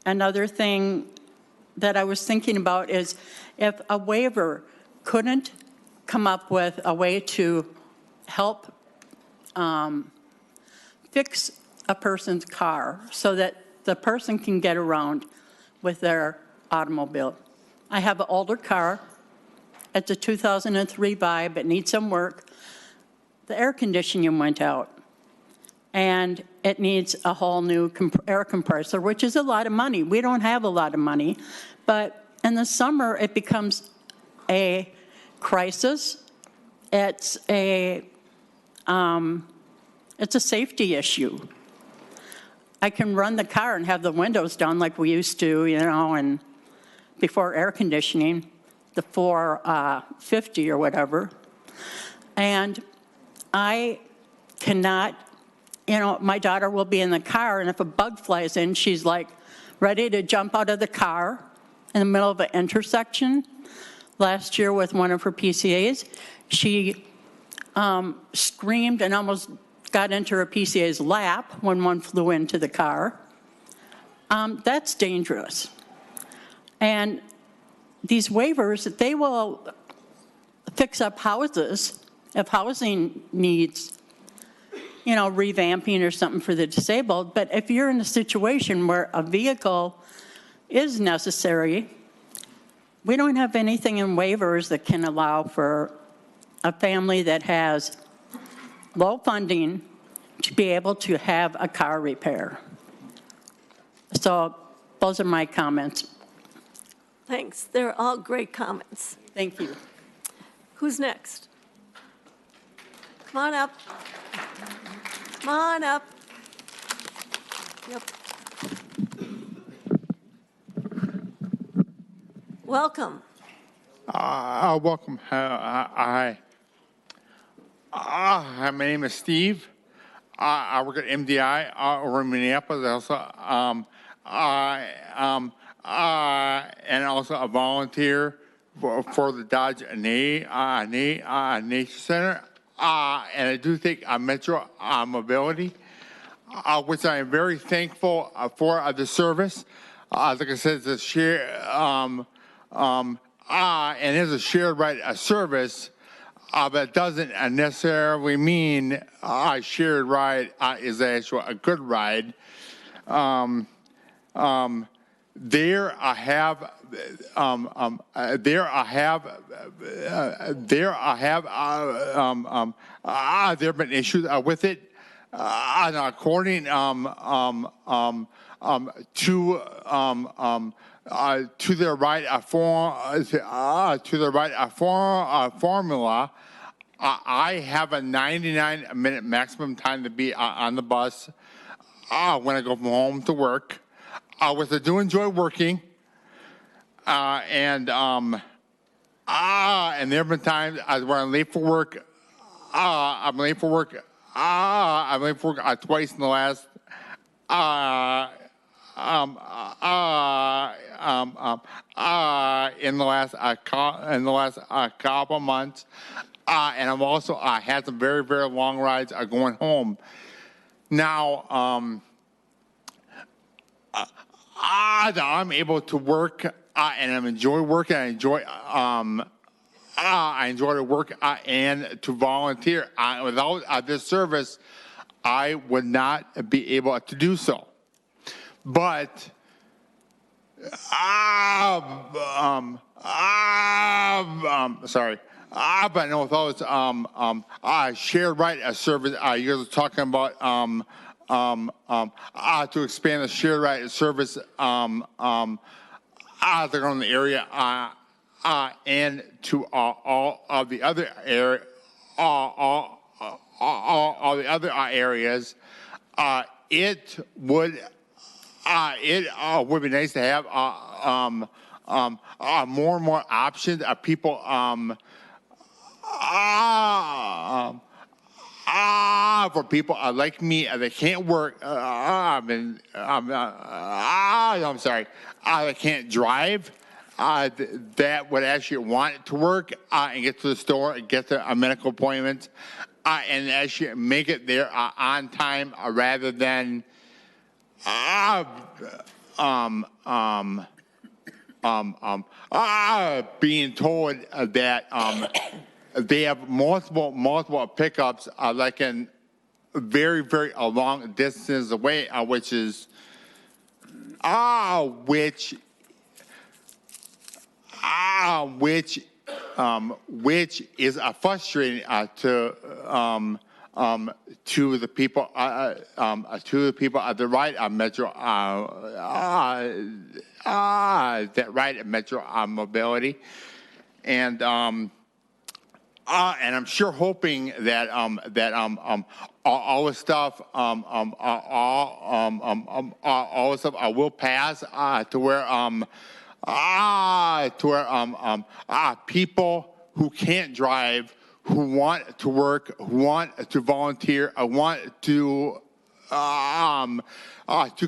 Another thing that I was thinking about is if a waiver couldn't come up with a way to help fix a person's car so that the person can get around with their automobile. I have an older car. It's a 2003 Vibe. It needs some work. The air conditioning went out. And it needs a whole new air compressor, which is a lot of money. We don't have a lot of money. But in the summer, it becomes a crisis. It's a safety issue. I can run the car and have the windows down like we used to, and before air conditioning, the 450 or whatever. And I cannot, my daughter will be in the car, and if a bug flies in, she's like ready to jump out of the car in the middle of an intersection. Last year with one of her PCAs, she screamed and almost got into her PCA's lap when one flew into the car. That's dangerous. And these waivers, they will fix up houses if housing needs, revamping or something for the disabled. But if you're in a situation where a vehicle is necessary, we don't have anything in waivers that can allow for a family that has low funding to be able to have a car repair. So those are my comments. Thanks. They're all great comments. Thank you. Who's next? Come on up. Come on up. Yep. Welcome. Welcome. Hi. My name is Steve. I work at MDI over in Minneapolis. Also, and also a volunteer for the Dodge Nature Center. And I do take Metro Mobility, which I am very thankful for the service. Like I said, it's a share, and it's a shared right of service. But it doesn't necessarily mean a shared ride is actually a good ride. There have been issues with it. According to the right formula, I have a 99-minute maximum time to be on the bus when I go from home to work. Which I do enjoy working, and there have been times when I'm late for work. I'm late for work. Twice in the last couple months, and I've also had some very, very long rides going home. Now, I'm able to work and I enjoy working. I enjoy to work and to volunteer. Without this service, I would not be able to do so. But sorry. But I know with all this shared right service, you guys are talking about to expand the shared right service they're on the area and to all of the other all the other areas. It would be nice to have more and more options of people for people like me that can't work. I'm sorry. That can't drive. That would actually want to work and get to the store and get to a medical appointment and actually make it there on time rather than being told that they have multiple pickups like in very, very long distances away, which is which is frustrating to the people at the right Metro that ride at Metro Mobility, and I'm sure hoping that all the stuff all the stuff will pass to where people who can't drive, who want to work, who want to volunteer, want to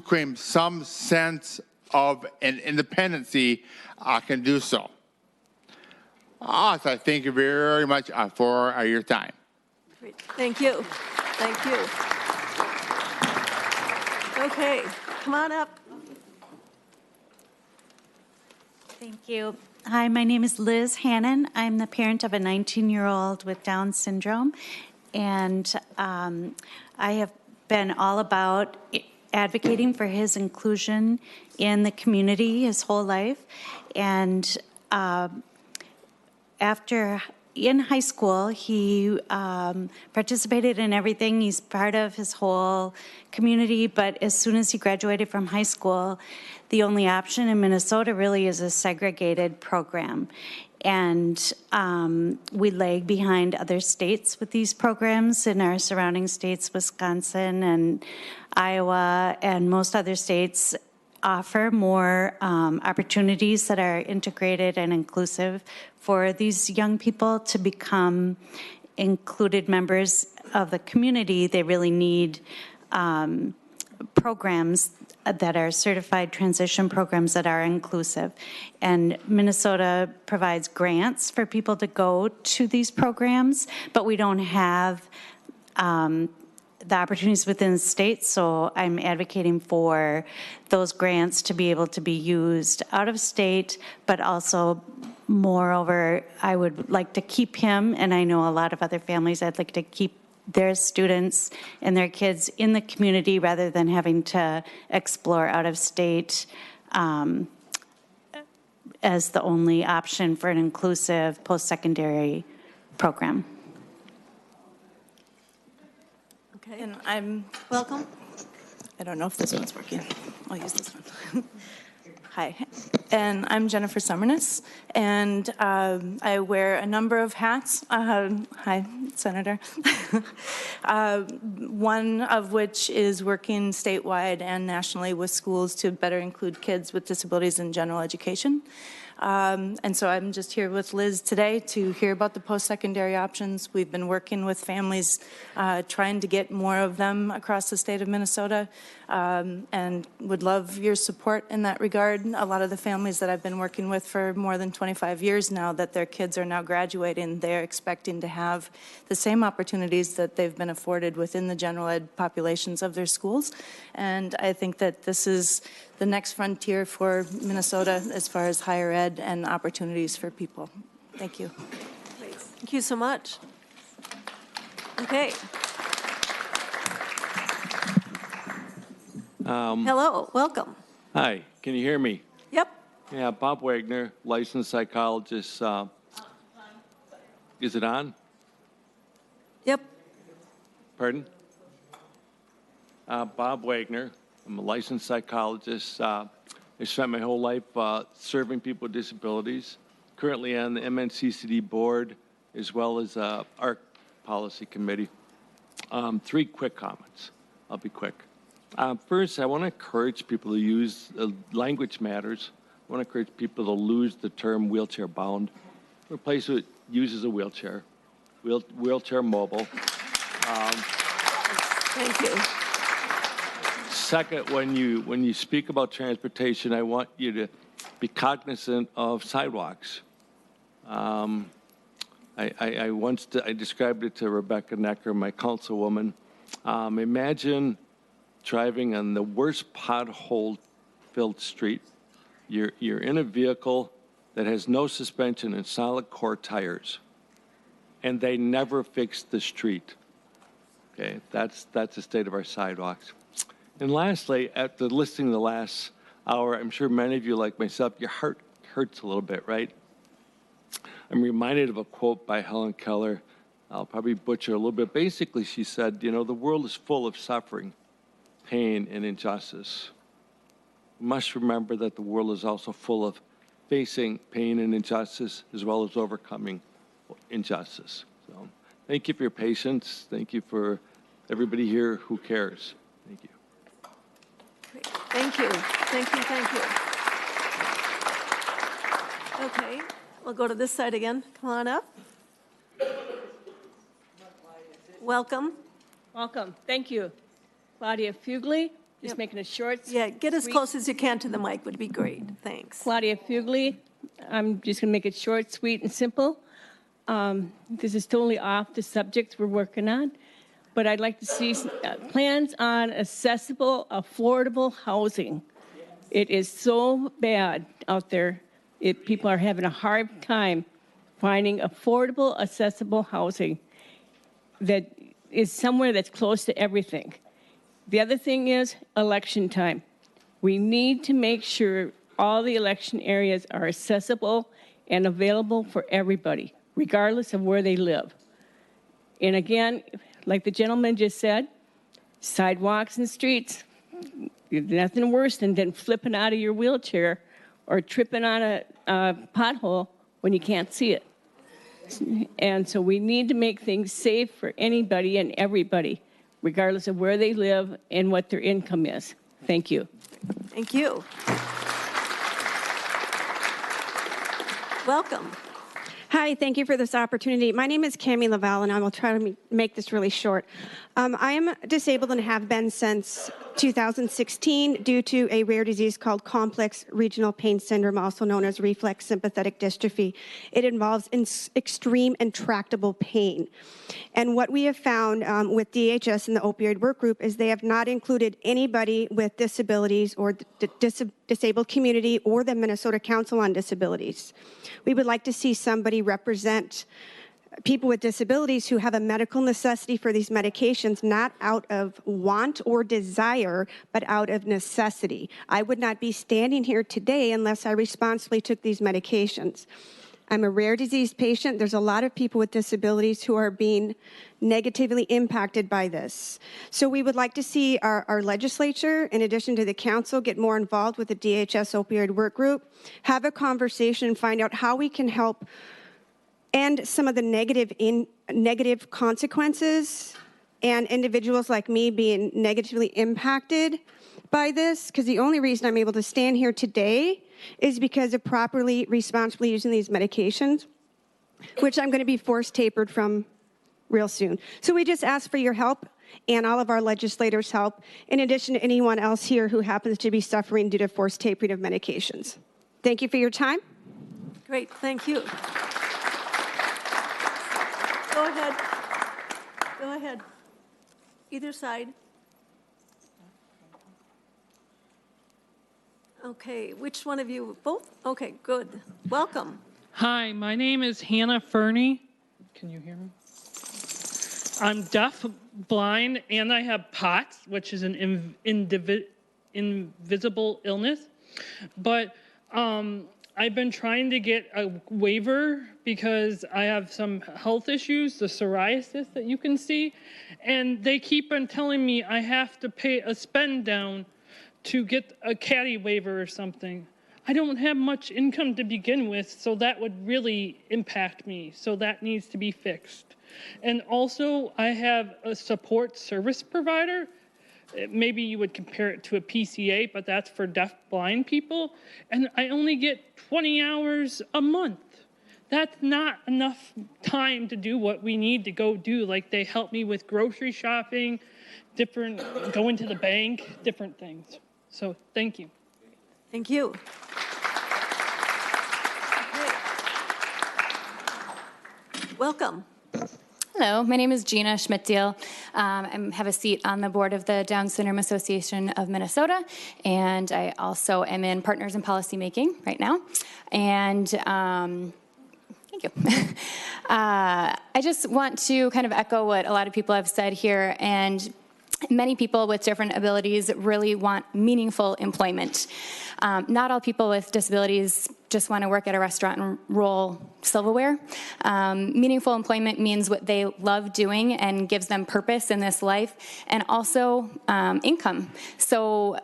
claim some sense of an independency can do so. So I thank you very much for your time. Great. Thank you. Thank you. Okay, come on up. Thank you. Hi, my name is Liz Hannon. I'm the parent of a 19-year-old with Down syndrome, and I have been all about advocating for his inclusion in the community his whole life. And after in high school, he participated in everything. He's part of his whole community, but as soon as he graduated from high school, the only option in Minnesota really is a segregated program. And we lag behind other states with these programs in our surrounding states, Wisconsin and Iowa, and most other states offer more opportunities that are integrated and inclusive for these young people to become included members of the community. They really need programs that are certified transition programs that are inclusive. And Minnesota provides grants for people to go to these programs, but we don't have the opportunities within the state, so I'm advocating for those grants to be able to be used out of state, but also, moreover, I would like to keep him, and I know a lot of other families, I'd like to keep their students and their kids in the community rather than having to explore out of state as the only option for an inclusive post-secondary program. Okay, and I'm welcome. I don't know if this one's working. I'll use this one. Hi, and I'm Jennifer Summerness, and I wear a number of hats. Hi, Senator. One of which is working statewide and nationally with schools to better include kids with disabilities in general education. And so I'm just here with Liz today to hear about the post-secondary options. We've been working with families, trying to get more of them across the state of Minnesota, and would love your support in that regard. A lot of the families that I've been working with for more than 25 years now, that their kids are now graduating, they're expecting to have the same opportunities that they've been afforded within the general ed populations of their schools. And I think that this is the next frontier for Minnesota as far as higher ed and opportunities for people. Thank you. Thank you so much. Okay. Hello, welcome. Hi, can you hear me? Yep. Yeah, Bob Wagner, licensed psychologist. Is it on? Yep. Pardon? Bob Wagner. I'm a licensed psychologist. I spent my whole life serving people with disabilities. Currently on the MCD board, as well as our policy committee. 3 quick comments. I'll be quick. First, I want to encourage people to use language matters. I want to encourage people to lose the term wheelchair bound. Replace it, uses a wheelchair, wheelchair mobile. Thank you. Second, when you speak about transportation, I want you to be cognizant of sidewalks. I described it to Rebecca Necker, my councilwoman. Imagine driving on the worst pothole-filled street. You're in a vehicle that has no suspension and solid core tires, and they never fix the street. Okay, that's the state of our sidewalks. And lastly, after listening to the last hour, I'm sure many of you, like myself, your heart hurts a little bit, right? I'm reminded of a quote by Helen Keller. I'll probably butcher a little bit. Basically, she said, you know, the world is full of suffering, pain, and injustice. We must remember that the world is also full of facing pain and injustice, as well as overcoming injustice. So thank you for your patience. Thank you for everybody here who cares. Thank you. Thank you. Thank you. Thank you. Okay, we'll go to this side again. Come on up. Welcome. Welcome. Thank you. Claudia Fugli, just making it short. Yeah, get as close as you can to the mic would be great. Thanks. Claudia Fugli. I'm just going to make it short, sweet, and simple. This is totally off the subject we're working on, but I'd like to see plans on accessible, affordable housing. It is so bad out there. People are having a hard time finding affordable, accessible housing that is somewhere that's close to everything. The other thing is election time. We need to make sure all the election areas are accessible and available for everybody, regardless of where they live. And again, like the gentleman just said, sidewalks and streets, nothing worse than flipping out of your wheelchair or tripping on a pothole when you can't see it. And so we need to make things safe for anybody and everybody, regardless of where they live and what their income is. Thank you. Thank you. Welcome. Hi, thank you for this opportunity. My name is Cammie Laval, and I will try to make this really short. I am disabled and have been since 2016 due to a rare disease called complex regional pain syndrome, also known as reflex sympathetic dystrophy. It involves extreme intractable pain. And what we have found with DHS and the opioid work group is they have not included anybody with disabilities or the disabled community or the Minnesota Council on Disabilities. We would like to see somebody represent people with disabilities who have a medical necessity for these medications, not out of want or desire, but out of necessity. I would not be standing here today unless I responsibly took these medications. I'm a rare disease patient. There's a lot of people with disabilities who are being negatively impacted by this. So we would like to see our legislature, in addition to the council, get more involved with the DHS opioid work group, have a conversation, find out how we can help end some of the negative consequences and individuals like me being negatively impacted by this, because the only reason I'm able to stand here today is because of properly, responsibly using these medications, which I'm going to be forced tapered from real soon. So we just ask for your help and all of our legislators' help, in addition to anyone else here who happens to be suffering due to forced tapering of medications. Thank you for your time. Great, thank you. Go ahead. Go ahead. Either side. Okay, which one of you? Both? Okay, good. Welcome. Hi, my name is Hannah Fernie. Can you hear me? I'm deaf, blind, and I have POTS, which is an invisible illness. But I've been trying to get a waiver because I have some health issues, the psoriasis that you can see, and they keep on telling me I have to pay a spend down to get a caddy waiver or something. I don't have much income to begin with, so that would really impact me. So that needs to be fixed. And also, I have a support service provider. Maybe you would compare it to a PCA, but that's for deaf blind people. And I only get 20 hours a month. That's not enough time to do what we need to go do. Like, they help me with grocery shopping, going to the bank, different things. So thank you. Thank you. Okay. Welcome. Hello, my name is Gina Schmidtdeal. I have a seat on the board of the Down Syndrome Association of Minnesota, and I also am in Partners in Policymaking right now. And thank you. I just want to kind of echo what a lot of people have said here, and many people with different abilities really want meaningful employment. Not all people with disabilities just want to work at a restaurant and roll silverware. Meaningful employment means what they love doing and gives them purpose in this life, and also income. So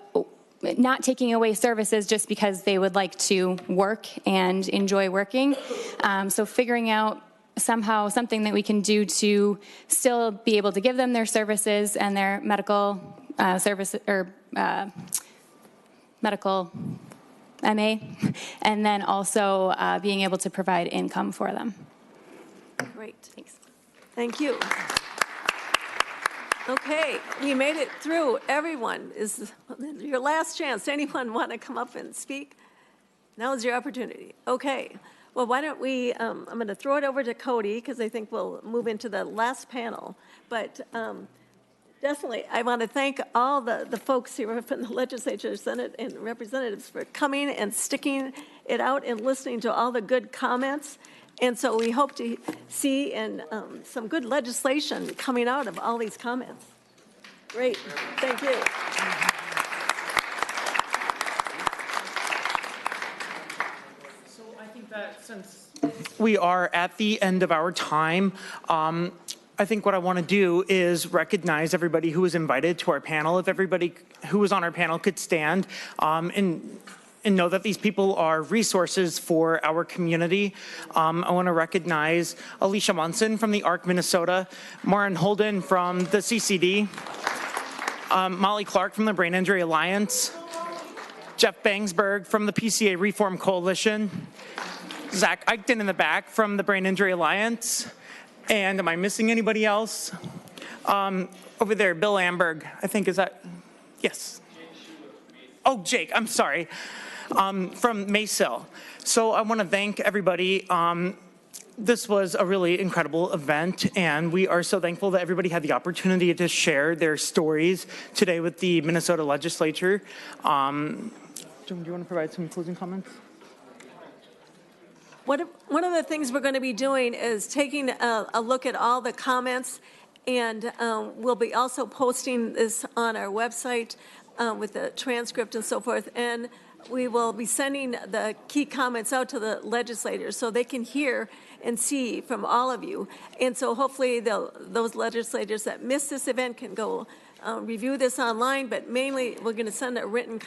not taking away services just because they would like to work and enjoy working. So figuring out somehow something that we can do to still be able to give them their services and their medical service or medical MA, and then also being able to provide income for them. Great. Thanks. Thank you. Okay, we made it through. Everyone, is your last chance. Anyone want to come up and speak? Now is your opportunity. Okay. Well, why don't we, I'm going to throw it over to Cody, because I think we'll move into the last panel. But definitely, I want to thank all the folks here from the legislature, Senate, and representatives for coming and sticking it out and listening to all the good comments. And so we hope to see some good legislation coming out of all these comments. Great. Thank you. Since we are at the end of our time, I think what I want to do is recognize everybody who was invited to our panel. If everybody who was on our panel could stand and know that these people are resources for our community. I want to recognize Alicia Munson from the ARC Minnesota, Maureen Holden from the CCD, Molly Clark from the Brain Injury Alliance, Jeff Bangsberg from the PCA Reform Coalition, Zach Eichten in the back from the Brain Injury Alliance. And am I missing anybody else? Over there, Bill Amberg, I think, is that? Yes. Oh, Jake, I'm sorry. From Maysill. So I want to thank everybody. This was a really incredible event, and we are so thankful that everybody had the opportunity to share their stories today with the Minnesota legislature. Do you want to provide some closing comments? One of the things we're going to be doing is taking a look at all the comments, and we'll be also posting this on our website with the transcript and so forth. And we will be sending the key comments out to the legislators so they can hear and see from all of you. And so hopefully those legislators that missed this event can go review this online, but mainly we're going to send a written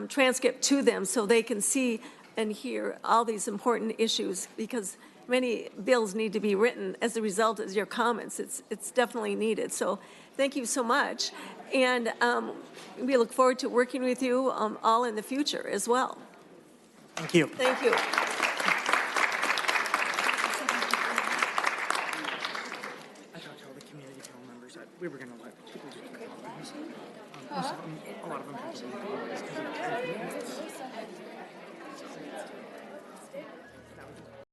transcript to them so they can see and hear all these important issues, because many bills need to be written as a result of your comments. It's definitely needed. So thank you so much. And we look forward to working with you all in the future as well. Thank you. Thank you. I talked to all the community panel members that we were going to let people do comments. A lot of them have to leave because of